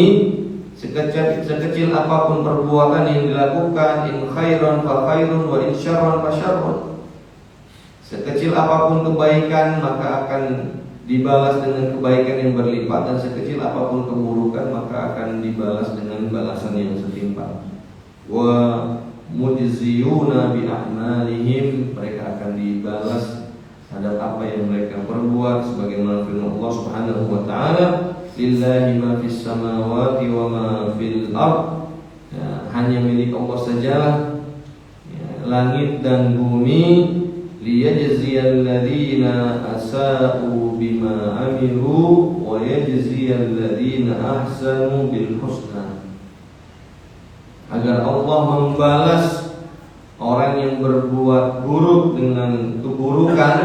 Sekecil apapun perbuatan yang dilakukan, in khairan fa khairun wa in syarran fa syarrun. Sekecil apapun kebaikan maka akan dibalas dengan kebaikan yang berlipat, dan sekecil apapun keburukan maka akan dibalas dengan balasan yang setimpal. Wa mujziyuna bi a'malihim, mereka akan dibalas terhadap apa yang mereka perbuat sebagaimana firman Allah Subhanahu wa taala. Lillahi ma fis samawati wa ma fil ard. Ya, hanya milik Allah sajalah ya, langit dan bumi. Liyajziyal ladzina asa'u bima amilu wa yajziyal ladzina ahsanu bil husna. Agar Allah membalas orang yang berbuat buruk dengan keburukan,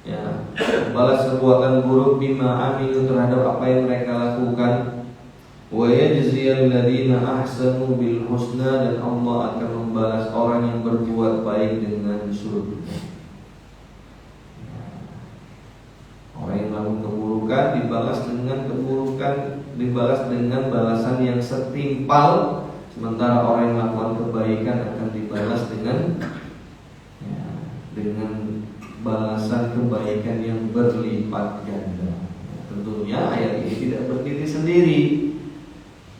ya, balas perbuatan buruk bima amilu terhadap apa yang mereka lakukan. Wa yajziyal ladzina ahsanu bil husna, dan Allah akan membalas orang yang berbuat baik dengan surga. Orang yang melakukan keburukan dibalas dengan keburukan, dibalas dengan balasan yang setimpal, sementara orang yang melakukan kebaikan akan dibalas dengan ya, dengan balasan kebaikan yang berlipat ganda. Ya, tentunya ayat ini tidak berdiri sendiri.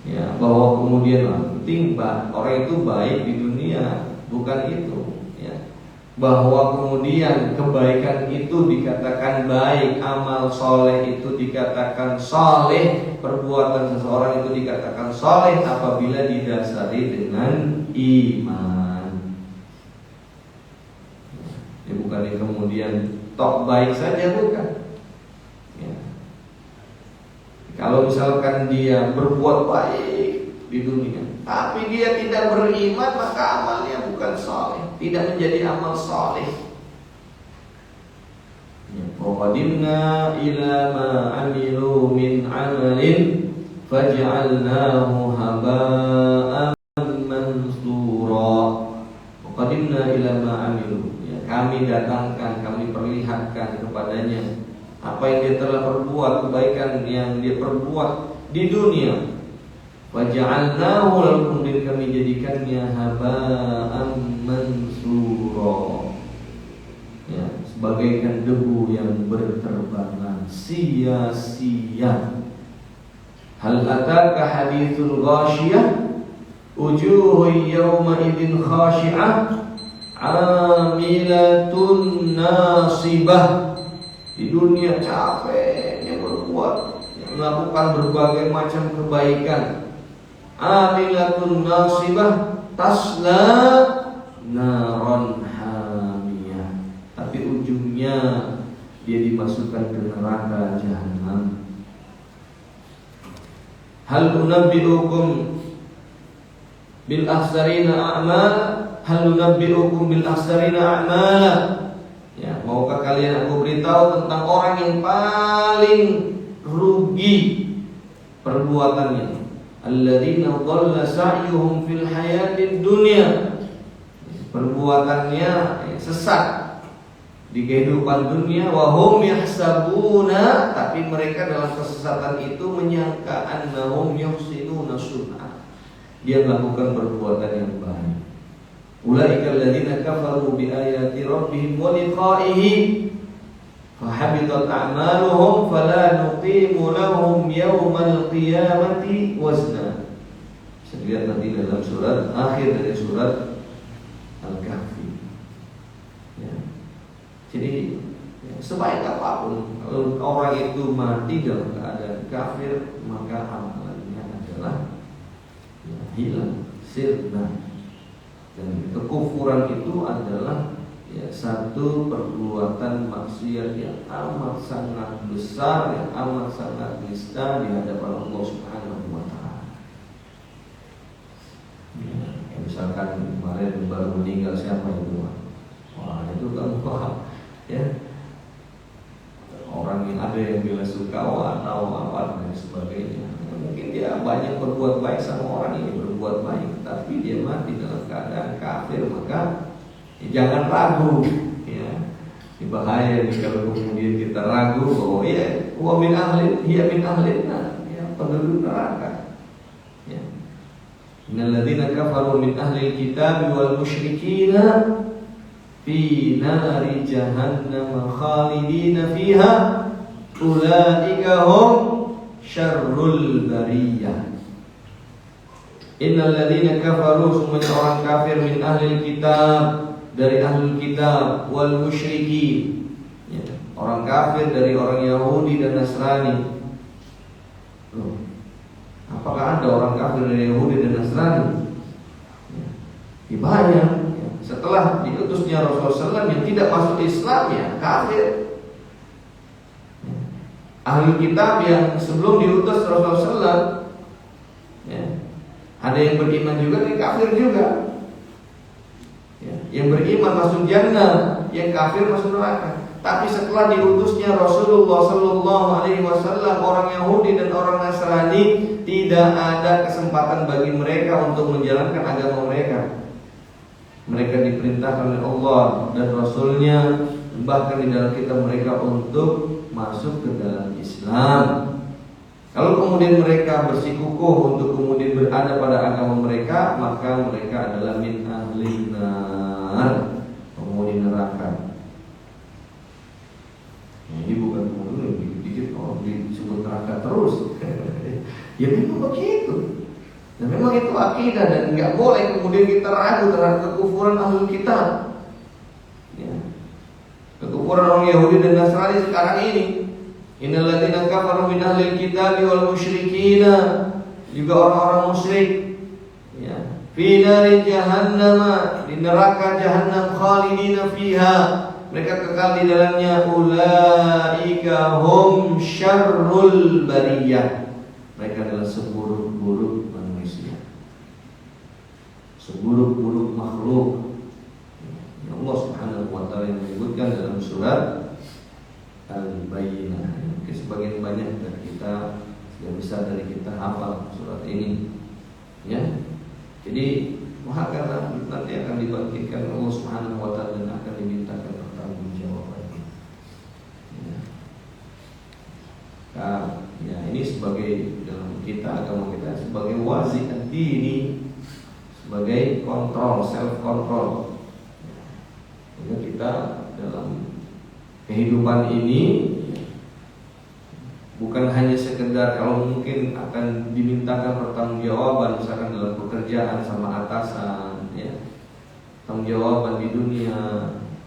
Ya, bahwa kemudian penting orang itu baik di dunia, bukan itu. Ya, bahwa kemudian kebaikan itu dikatakan baik, amal soleh itu dikatakan soleh, perbuatan seseorang itu dikatakan soleh apabila didasari dengan iman. Ya, bukan yang kemudian tok baik saja, bukan. Ya. Kalau misalkan dia berbuat baik di dunia, tapi dia tidak beriman, maka amalnya bukan soleh, tidak menjadi amal soleh. Waqadimna ila ma amilu min amalin faj'alnahu haba'an mansura. Waqadimna ila ma amilu, ya, kami datangkan, kami perlihatkan kepadanya apa yang dia telah perbuat, kebaikan yang dia perbuat di dunia. Waja'alnahu, lalu kemudian kami jadikannya haba'an mansura, ya, sebagaikan debu yang berterbangan sia-sia. Hal ataka hadithul ghashiyah wujuhun yawma idzin khashi'ah 'amilatun nasibah. Di dunia capeknya berbuat, melakukan berbagai macam kebaikan. Amilatun nasibah tasla naron hamiyah, tapi ujungnya dia dimasukkan ke neraka jahanam. Hal unabbi'ukum bil akhsarina a'mala, hal unabbi'ukum bil akhsarina a'mala. Ya, maukah kalian aku beritahu tentang orang yang paling rugi perbuatannya? Alladzina dhalla sa'yuhum fil hayatid dunya. Perbuatannya sesat di kehidupan dunia, wahum yahsabuna, tapi mereka dalam kesesatan itu menyangka annahum yuhsinuna sun'a, dia melakukan perbuatan yang baik. Ulaika alladziina kafaru bi ayati rabbihim wa liqa'ihi fahabitat a'maluhum fala nuqimu lahum yaumal qiyamati wazna. Bisa dilihat nanti dalam surat akhir dari surat Al-Kahfi. Ya. Jadi sebaik apapun, kalau orang itu mati dalam keadaan kafir, maka amalannya adalah hilang, sirna. Dan kekufuran itu adalah satu perbuatan maksiat yang amat sangat besar, yang amat sangat nista di hadapan Allah Subhanahu wa Ta'ala. Misalkan kemarin baru meninggal siapa itu? Wah, itu kan ya, orang yang ada yang bila suka atau apa dan sebagainya. Mungkin dia banyak berbuat baik sama orang ini berbuat baik, tapi dia mati dalam keadaan kafir, maka jangan ragu. Ya, ini bahaya nih kalau kemudian kita ragu bahwa ya, huwa min ahlin, hiya min ahlina, ya, penduduk neraka. Ya. Innal ladzina kafaru min ahlil kitab wal musyrikina fi nari jahannam khalidina fiha ulaika hum syarrul bariyah. Innal ladzina kafaru, semuanya orang kafir, min ahlil kitab, dari ahlul kitab, wal musyrikin, ya, orang kafir dari orang Yahudi dan Nasrani. Loh, apakah ada orang kafir dari Yahudi dan Nasrani? Ya, banyak. Setelah diutusnya Rasulullah SAW yang tidak masuk Islam, ya kafir. Ahli kitab yang sebelum diutus Rasulullah SAW, ya, ada yang beriman juga, yang kafir juga. Ya, yang beriman masuk jannah, yang kafir masuk neraka. Tapi setelah diutusnya Rasulullah SAW, orang Yahudi dan orang Nasrani tidak ada kesempatan bagi mereka untuk menjalankan agama mereka. Mereka diperintahkan oleh Allah dan Rasulnya, bahkan di dalam kitab mereka, untuk masuk ke dalam Islam. Kalau kemudian mereka bersikukuh untuk kemudian berada pada agama mereka, maka mereka adalah min ahlin nar, penghuni neraka. Ini bukan kemudian dikit-dikit disebut neraka terus. Ya memang begitu. Dan memang itu akidah, dan nggak boleh kemudian kita ragu terhadap kekufuran ahlul kitab. Ya. Kekufuran orang Yahudi dan Nasrani sekarang ini. Innal ladzina kafaru min ahlil kitab wal musyrikina, juga orang-orang musyrik. Ya. Fi nari jahannam, di neraka jahannam, khalidina fiha, mereka kekal di dalamnya. Ulaika hum syarrul bariyah, mereka adalah seburuk-buruk manusia, seburuk-buruk makhluk. Ya, Allah Subhanahu wa Ta'ala yang menyebutkan dalam surat Al-Bayyinah. Mungkin sebagian banyak dari kita, yang besar dari kita hafal surat ini. Ya, jadi karena nanti akan dibangkitkan Allah Subhanahu wa Ta'ala dan akan dimintakan pertanggungjawabannya. Ya, ini sebagai dalam kita, agama kita, sebagai wazi ad-dini, sebagai kontrol, self control. Ya, kita dalam kehidupan ini bukan hanya sekedar kalau mungkin akan dimintakan pertanggungjawaban, misalkan dalam pekerjaan sama atasan, ya, pertanggungjawaban di dunia,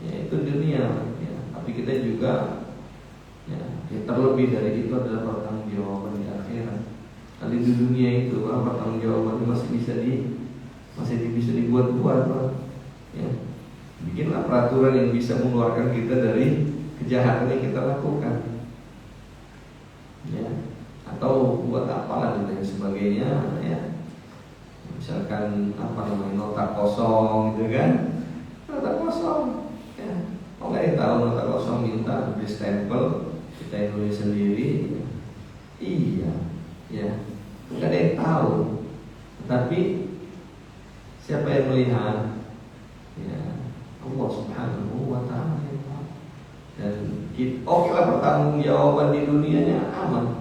ya itu dunia, ya. Tapi kita juga, ya, terlebih dari itu adalah pertanggungjawaban di akhirat. Kalau di dunia itu pertanggungjawaban masih bisa dibuat-buat, ya. Bikinlah peraturan yang bisa mengeluarkan kita dari kejahatan yang kita lakukan, ya. Atau buat apa persoalan dan sebagainya ya. Misalkan nota kosong gitu kan, nota kosong ya. Nggak ada yang tahu nota kosong, minta beri stempel, kita yang tulis sendiri. Iya ya, nggak ada yang tahu. Tapi siapa yang melihat? Ya Allah Subhanahu wa ta'ala. Dan oke lah, pertanggungjawaban di dunianya aman.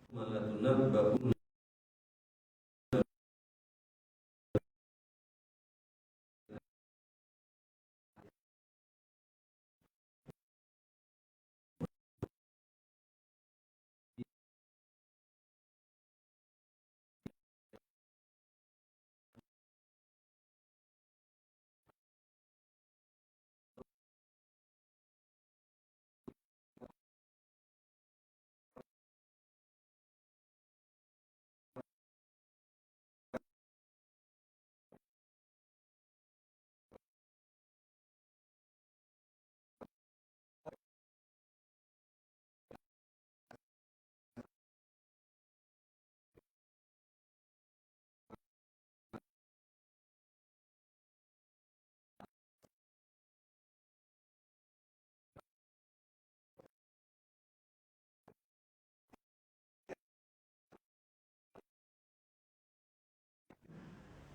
Malatunabbaun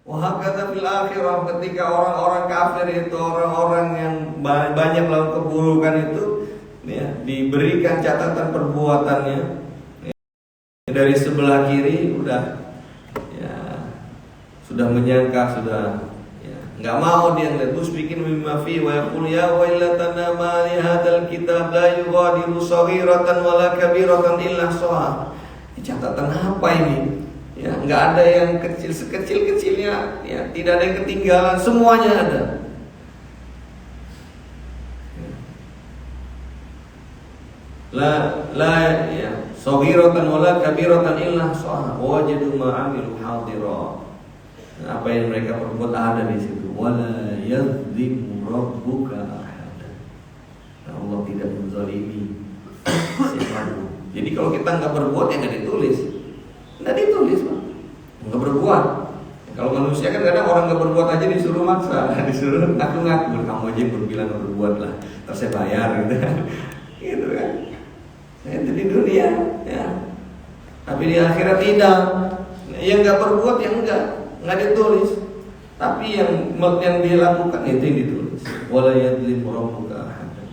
wahakata fil akhirah, ketika orang-orang kafir itu, orang-orang yang banyak melakukan keburukan itu ya, diberikan catatan perbuatannya ya, dari sebelah kiri sudah menyangka, sudah ya, nggak mau dia ngeliat. Terus bikin mimma fi wa yaqul ya wailatana ma li hadzal kitab la yughadiru shaghiratan wala kabiratan illa ahsaha. Catatan apa ini? Ya, nggak ada yang kecil, sekecil-kecilnya ya, tidak ada yang ketinggalan, semuanya ada. La ya, shaghiratan wala kabiratan illa ahsaha wajadu ma amilu hadira. Apa yang mereka perbuat ada di situ. Wala yadhlimu rabbuka ahada. Allah tidak menzalimi siapapun. Jadi kalau kita nggak berbuat ya nggak ditulis, Pak. Nggak berbuat. Kalau manusia kan kadang orang nggak berbuat aja disuruh maksa, disuruh ngaku-ngaku, kamu aja berbilang nggak berbuat lah, terus saya bayar gitu kan, gitu kan. Nah, itu di dunia, ya. Tapi di akhirat tidak. Yang nggak berbuat yang nggak ditulis. Tapi yang dia lakukan itu yang ditulis. Wala yadhlimu rabbuka ahada.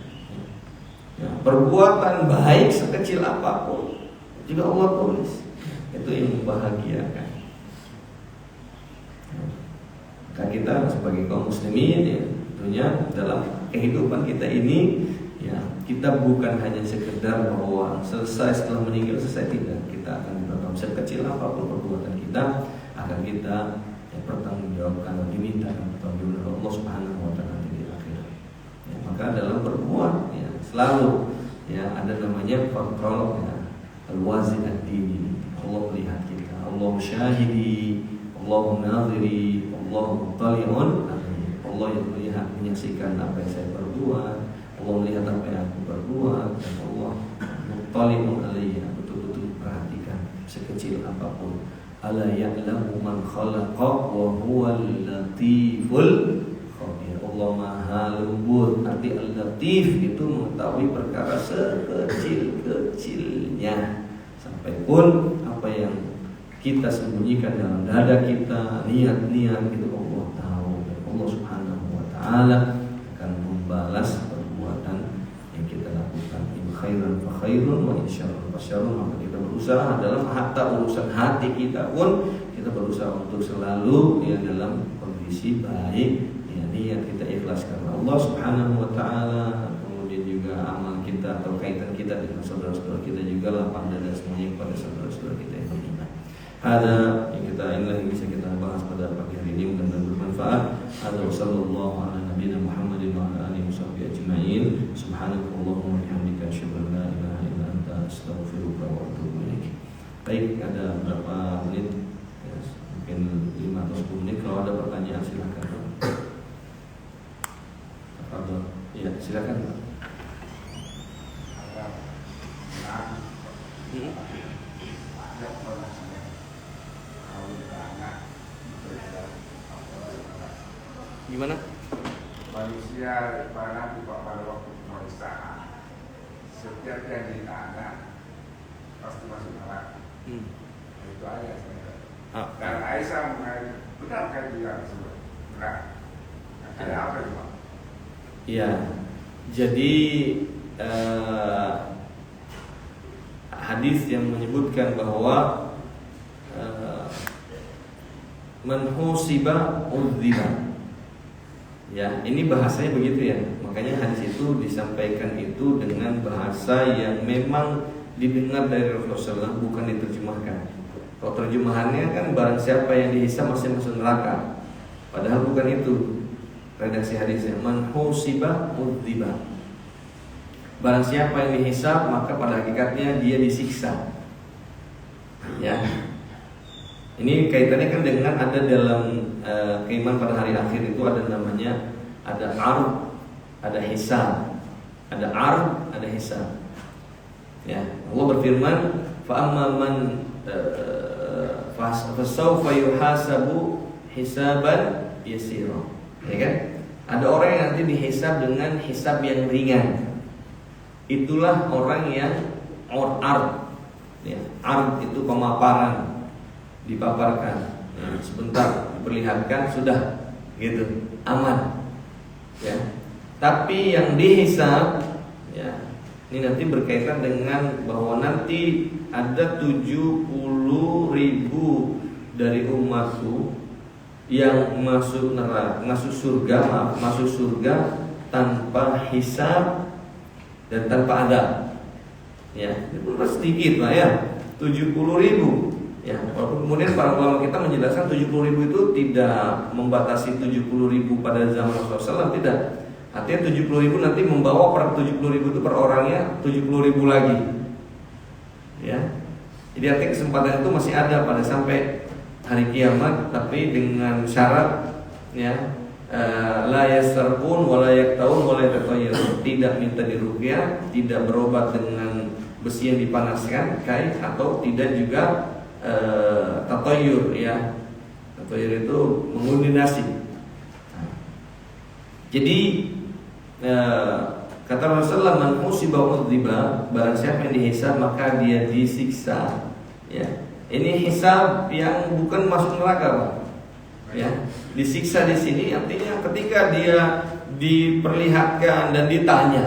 Ya, perbuatan baik sekecil apapun juga Allah tulis. Itu yang membahagiakan. Maka kita sebagai kaum muslimin ya, tentunya dalam kehidupan kita ini ya, kita bukan hanya sekedar bahwa selesai setelah meninggal, selesai, tidak. Kita akan diberitahu sekecil apapun perbuatan kita akan kita pertanggungjawabkan dan diminta pertanggungjawaban Allah Subhanahu wa taala di akhirat. Ya, maka dalam berbuat ya, selalu ya ada namanya kontrol ya, al-wazin ad-dini. Allah melihat kita, Allah syahidi, Allah naziri, Allah muttali'un. Allah yang melihat, menyaksikan apa yang saya perbuat, Allah melihat apa yang aku perbuat, dan Allah muttali'un alayya, betul-betul perhatikan sekecil apapun. Ala ya'lamu man khalaqa wa huwal latiful khabir. Allah Allah Maha Lembut. Arti Al-Latif itu mengetahui perkara sekecil-kecilnya, sampai pun apa yang kita sembunyikan dalam dada kita, niat-niat itu Allah tahu. Dan Allah Subhanahu wa taala akan membalas perbuatan yang kita lakukan. In khairan fa khairun wa in syarran fa syarrun. Maka kita berusaha dalam hatta urusan hati kita pun kita berusaha untuk selalu ya dalam kondisi baik, ya niat kita ikhlas karena Allah Subhanahu wa taala. Kemudian juga amal kita atau kaitan kita dengan saudara-saudara kita juga lapang dada semuanya kepada saudara-saudara kita yang beriman. Ada yang inilah yang bisa kita bahas pada pagi hari ini, mudah-mudahan bermanfaat. Ada sallallahu ala nabiyina Muhammadin wa ala alihi washabbihi ajma'in. Subhanakallahumma wa bihamdika asyhadu an la ilaha illa anta astaghfiruka wa atubu ilaik. Baik, ada berapa menit? Ya, mungkin 5 atau 10 menit. Kalau ada pertanyaan silakan. Ya, silakan. Gimana? Manusia pada waktu pemeriksaan, setiap yang ditanya pasti masuk neraka. Itu aja sebenarnya. Dan Aisyah mengatakan, benarkah itu yang tersebut? Benar. Ada apa itu, Pak? Iya. Jadi hadis yang menyebutkan bahwa man husiba udziba. Ya, ini bahasanya begitu ya. Makanya hadis itu disampaikan itu dengan bahasa yang memang didengar dari Rasulullah, bukan diterjemahkan. Kalau terjemahannya kan barang siapa yang dihisab masih masuk neraka. Padahal bukan itu redaksi hadisnya. Man husiba udziba. Barang siapa yang dihisab maka pada hakikatnya dia disiksa. Ya. Ini kaitannya kan dengan ada dalam keimanan pada hari akhir itu ada namanya ada ard, ada hisab, ada ard, ada hisab. Ya, Allah berfirman, fa amma man fasawfa yuhasabu hisaban yasira. Ya kan? Ada orang yang nanti dihisab dengan hisab yang ringan. Itulah orang yang ard. Ya, ard itu pemaparan, dipaparkan, ya, sebentar diperlihatkan sudah gitu, aman. Ya. Tapi yang dihisab, ya, ini nanti berkaitan dengan bahwa nanti ada 70.000 dari umatku yang masuk neraka, masuk surga tanpa hisab dan tanpa adab. Ya, itu sedikit lah ya, 70.000. Ya, walaupun kemudian para ulama kita menjelaskan 70.000 itu tidak membatasi 70.000 pada zaman Rasulullah, tidak. Artinya 70.000 nanti membawa per 70.000 itu per orangnya 70.000 lagi. Ya. Jadi artinya kesempatan itu masih ada pada sampai hari kiamat, tapi dengan syarat ya la yastarqun wa la yaktaun wa la yatatayyarun, tidak minta diruqyah, tidak berobat dengan besi yang dipanaskan, kain, atau tidak juga tatoyur ya. Tatoyur itu mengundi nasi. Jadi kata Rasulullah, man musiba udziba, barang siapa yang dihisab maka dia disiksa. Ya. Ini hisab yang bukan masuk neraka, Pak. Ya. Disiksa di sini artinya ketika dia diperlihatkan dan ditanya,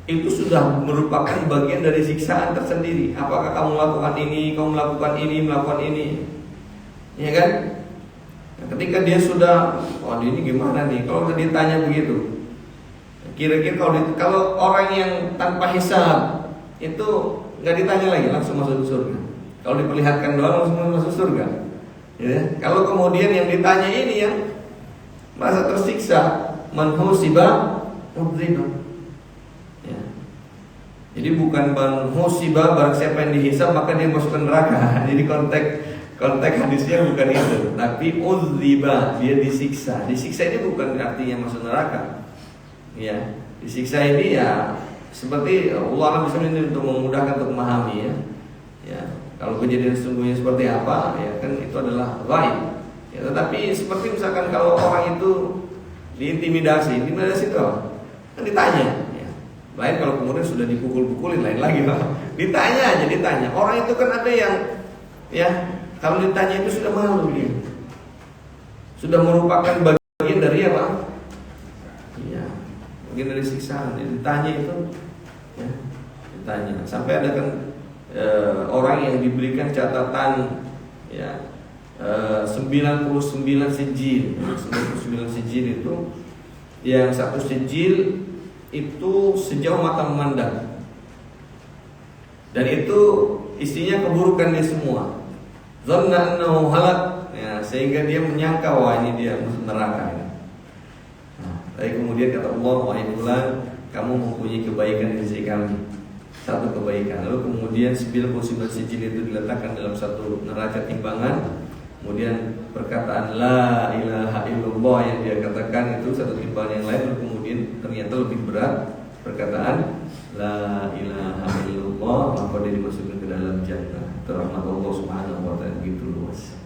itu sudah merupakan bagian dari siksaan tersendiri. Apakah kamu melakukan ini, melakukan ini, ya kan? Nah, ketika dia sudah, oh ini gimana nih? Kalau sudah ditanya begitu, kira-kira kalau orang yang tanpa hisab itu nggak ditanya lagi, langsung masuk surga. Kalau diperlihatkan doang langsung masuk surga. Ya. Kalau kemudian yang ditanya ini yang merasa tersiksa, man husiba udziba. Jadi bukan ban musibah barang siapa yang dihisab maka dia masuk ke neraka. Jadi konteks hadisnya bukan itu, tapi udziba, dia disiksa. Disiksa ini bukan artinya masuk neraka. Ya, disiksa ini ya seperti Allah bisa ini untuk memudahkan untuk memahami ya. Ya, kalau kejadian sesungguhnya seperti apa ya kan itu adalah ghaib. Ya, tetapi seperti misalkan kalau orang itu diintimidasi itu apa? Kan ditanya. Ya. Lain kalau kemudian sudah dipukul-pukulin lain lagi Pak. Ditanya. Orang itu kan ada yang ya kalau ditanya itu sudah malu dia. Sudah merupakan bagian dari apa? Iya, bagian dari siksaan. Ditanya itu, ya, ditanya. Sampai ada kan orang yang diberikan catatan, ya, 99 sijil. 99 sijil itu, yang satu sijil itu sejauh mata memandang. Dan itu isinya keburukan dia semua. Zanna annahu halak, ya, sehingga dia menyangka wah ini dia masuk neraka. Nah, tapi kemudian kata Allah, wahai fulan, kamu mempunyai kebaikan di sisi kami. Satu kebaikan. Lalu kemudian 99 sijil itu diletakkan dalam satu neraca timbangan. Kemudian perkataan la ilaha illallah yang dia katakan itu satu timbangan yang lain. Lalu kemudian ternyata lebih berat perkataan la ilaha illallah, maka dia dimasukkan ke dalam jannah. Rahmat Allah Subhanahu wa taala gitu luas.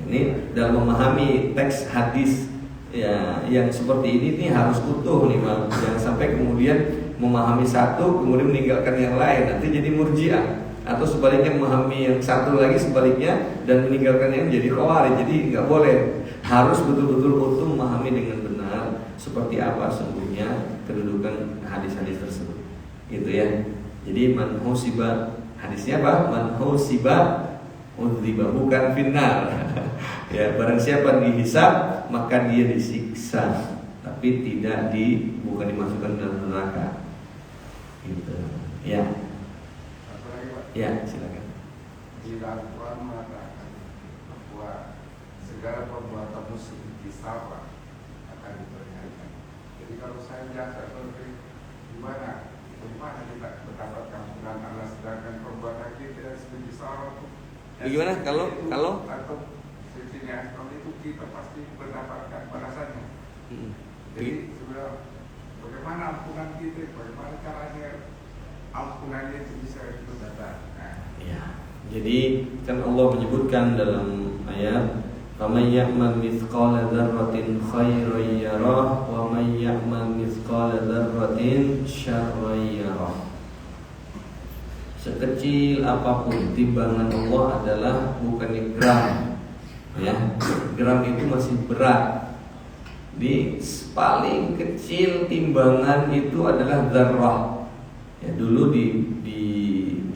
Ini dalam memahami teks hadis ya yang seperti ini harus utuh nih Bang. Jangan sampai kemudian memahami satu kemudian meninggalkan yang lain, nanti jadi murji'ah. Atau sebaliknya memahami yang satu lagi sebaliknya dan meninggalkan yang jadi khawarij. Jadi nggak boleh. Harus betul-betul utuh memahami dengan benar seperti apa sesungguhnya kedudukan hadis-hadis tersebut. Gitu ya. Jadi man husiba, hadisnya apa? Man husiba udziba, bukan finnar. Ya, barang siapa dihisab maka dia disiksa, tapi bukan dimasukkan dalam neraka. Gitu. Ya. Ya, silakan. Jika Al-Quran mengatakan bahwa segala perbuatan muslim disapa akan diperlihatkan. Jadi kalau saya jasa seperti gimana kita mendapat ampunan Allah sedangkan perbuatan kita tidak seperti salah. Gimana kalau atau sisinya kalau itu kita pasti mendapatkan balasannya. Jadi sebenarnya bagaimana ampunan kita, bagaimana caranya ampunannya itu bisa kita dapat. Ya. Jadi kan Allah menyebutkan dalam ayat faman ya'mal mithqala dzarratin khairan yarah wa man ya'mal mithqala dzarratin syarran yarah. Sekecil apapun timbangan Allah adalah bukannya gram. Ya, gram itu masih berat. Di paling kecil timbangan itu adalah dzarrah. Ya, dulu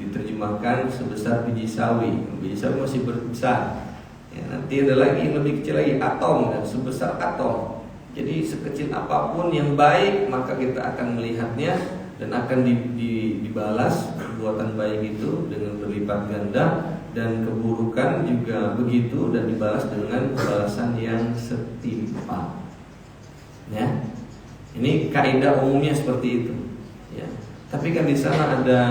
diterjemahkan sebesar biji sawi. Biji sawi masih besar. Ya, nanti ada lagi yang lebih kecil lagi, atom, dan sebesar atom. Jadi sekecil apapun yang baik maka kita akan melihatnya dan akan dibalas perbuatan baik itu dengan berlipat ganda, dan keburukan juga begitu dan dibalas dengan balasan yang setimpal. Ya, ini kaidah umumnya seperti itu. Ya, tapi kan di sana ada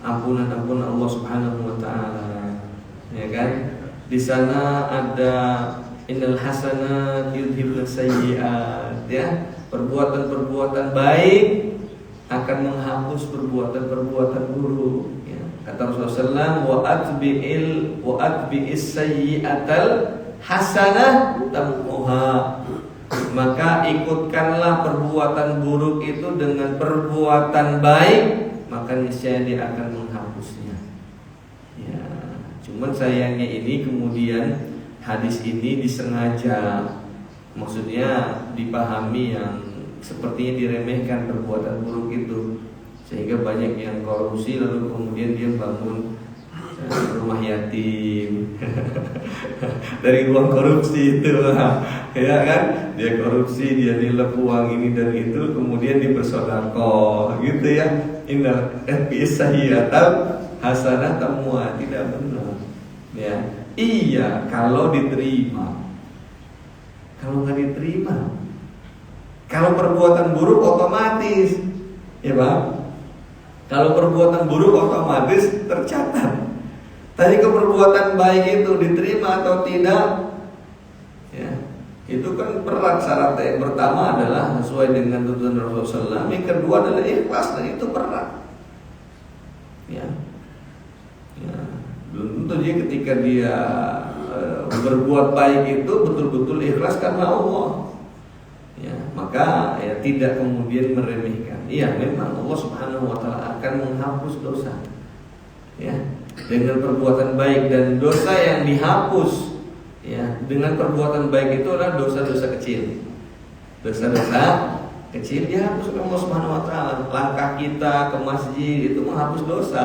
ampunan Allah Subhanahu wa taala. Ya kan? Di sana ada innal hasanat yudhibus sayyi'at, ya. Perbuatan-perbuatan baik akan menghapus perbuatan-perbuatan buruk, ya. Kata Rasulullah SAW, wa atbi'is sayyi'atal hasanah tamhuha. Maka ikutkanlah perbuatan buruk itu dengan perbuatan baik, maka niscaya dia akan menghapusnya. Ya, cuman sayangnya ini kemudian hadis ini disengaja, maksudnya dipahami yang sepertinya diremehkan perbuatan buruk itu, sehingga banyak yang korupsi lalu kemudian dia bangun rumah yatim dari uang korupsi itu, ya kan? Dia korupsi, dia nilep uang ini dan itu, kemudian dibersedekah, gitu ya. Innal bisahiyatal hasanah tamwa, tidak benar. Ya, iya kalau diterima. Kalau nggak diterima, kalau perbuatan buruk otomatis, ya Bang. Kalau perbuatan buruk otomatis tercatat. Tadi perbuatan baik itu diterima atau tidak, ya, itu kan berat syaratnya. Yang pertama adalah sesuai dengan tuntunan Rasulullah SAW. Yang kedua adalah ikhlas, dan itu berat. Ya, ya. Belum tentu dia ketika dia berbuat baik itu betul-betul ikhlas karena Allah. Ya, maka ya tidak kemudian meremehkan. Iya, memang Allah Subhanahu wa taala akan menghapus dosa. Ya, dengan perbuatan baik, dan dosa yang dihapus ya dengan perbuatan baik itu adalah dosa-dosa kecil. Dosa-dosa kecil dihapus oleh Allah Subhanahu wa taala. Langkah kita ke masjid itu menghapus dosa.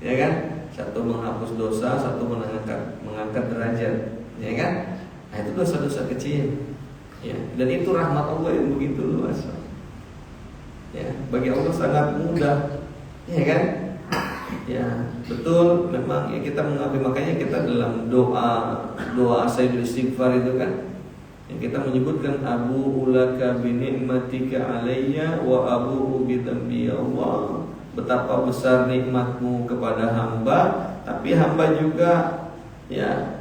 Ya kan? Satu menghapus dosa, satu mengangkat derajat, ya kan? Nah, itu dosa-dosa kecil. Ya, dan itu rahmat Allah yang begitu luas. Ya, bagi Allah sangat mudah. Ya kan? Ya, betul, memang ya kita mengambil, makanya kita dalam doa Sayyidul Istighfar itu kan yang kita menyebutkan abu ulaka bi ni'matika alayya wa abu bi dzambi. Ya Allah, betapa besar nikmatmu kepada hamba, tapi hamba juga ya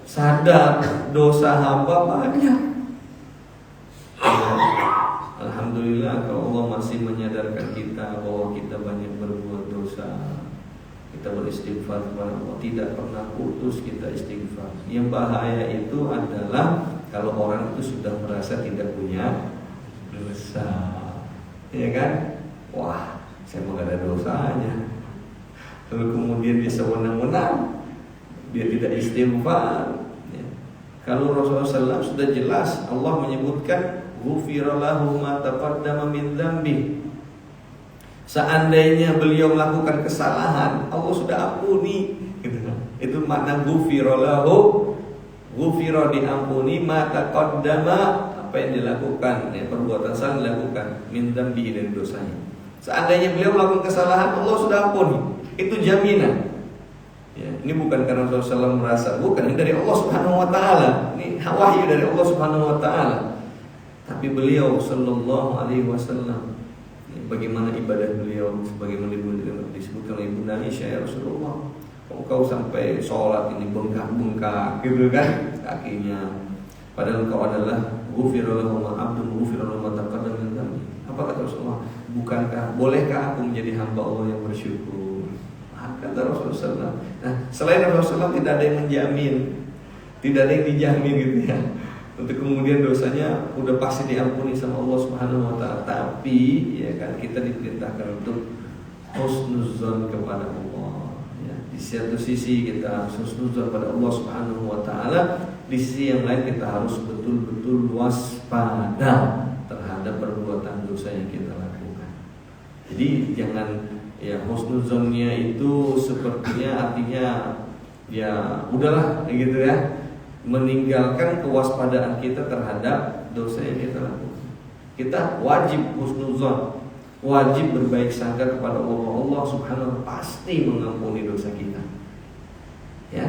sadar dosa hamba banyak. Ya, alhamdulillah kalau Allah masih menyadarkan kita bahwa kita banyak berbuat dosa. Kita beristighfar kepada Allah, tidak pernah putus kita istighfar. Yang bahaya itu adalah kalau orang itu sudah merasa tidak punya dosa, ya kan? Wah, saya mau ada dosanya. Lalu kemudian dia sewenang-wenang, dia tidak istighfar. Ya. Kalau Rasulullah SAW sudah jelas Allah menyebutkan ghufira lahu ma taqaddama min dzambi. Seandainya beliau melakukan kesalahan, Allah sudah ampuni. Itu makna ghufira lahu, ghufira diampuni, ma taqaddama apa yang dilakukan, ya, perbuatan salah dilakukan, min dzambi dari dosanya. Seandainya beliau melakukan kesalahan, Allah sudah ampuni. Itu jaminan. Ya, ini bukan karena Rasulullah SAW merasa, bukan, ini dari Allah Subhanahu wa taala. Ini wahyu dari Allah Subhanahu wa taala. Tapi beliau sallallahu alaihi wasallam, bagaimana ibadah beliau, sebagaimana disebutkan oleh Ibunda Aisyah, ya Rasulullah, kau sampai sholat ini bengkak-bengkak gitu kan kakinya, padahal kau adalah ghufira lahu ma abdun ghufira lahu ma taqaddama min dzambi. Apa kata Rasulullah? Bukankah, bolehkah aku menjadi hamba Allah yang bersyukur? Kata Rasulullah. Nah, selain Rasulullah tidak ada yang menjamin, tidak ada yang dijamin gitu ya, untuk kemudian dosanya udah pasti diampuni sama Allah Subhanahu wa taala. Tapi ya kan kita diperintahkan untuk husnuzon kepada Allah. Ya, di satu sisi kita harus husnuzon pada Allah Subhanahu wa taala, di sisi yang lain kita harus betul-betul waspada terhadap perbuatan dosa yang kita lakukan. Jadi jangan ya husnuzonnya itu sepertinya artinya ya udahlah gitu ya, meninggalkan kewaspadaan kita terhadap dosa yang kita lakukan. Kita wajib husnuzon, wajib berbaik sangka kepada Allah. Allah Subhanahu wa taala pasti mengampuni dosa kita. Ya.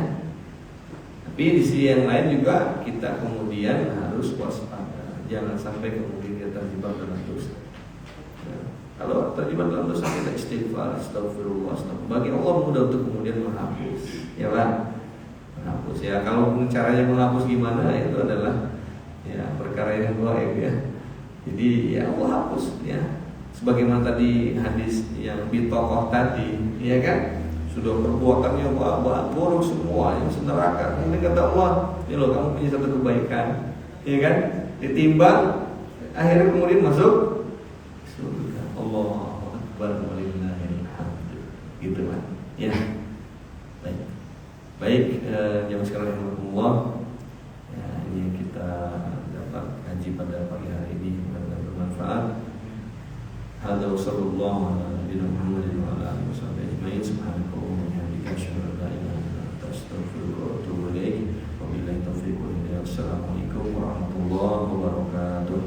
Tapi di sisi yang lain juga kita kemudian harus waspada, jangan sampai kemudian kita terjebak dalam dosa. Ya. Kalau terjebak dalam dosa kita istighfar, astagfirullah, astagfirullah. Bagi Allah mudah untuk kemudian menghapus. Ya Pak. Menghapus ya, kalau caranya menghapus gimana itu adalah ya perkara yang gaib ya. Jadi ya Allah hapus ya. Sebagaimana tadi hadis yang bitokoh tadi, ya kan? Sudah perbuatannya buruk semua, yang neraka. Kemudian kata Allah, ini loh kamu punya satu kebaikan, ya kan? Ditimbang, akhirnya kemudian masuk surga. Allahu Akbar walillahil hamd. Gitu kan? Ya. Baik, jamaah sekalian Allah, ya, ini yang kita dapat kaji pada pagi hari ini, mudah-mudahan bermanfaat. Hadza wa sallallahu ala nabiyina Muhammadin wa ala alihi washabihi ajmain. Subhanakallahumma wa bihamdika asyhadu an la ilaha illa anta astaghfiruka wa atubu ilaik. Wabillahi taufiq wal hidayah. Assalamualaikum warahmatullahi wabarakatuh.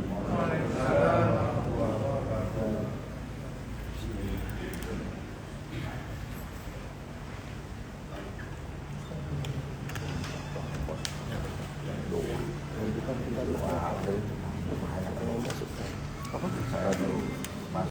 Apa?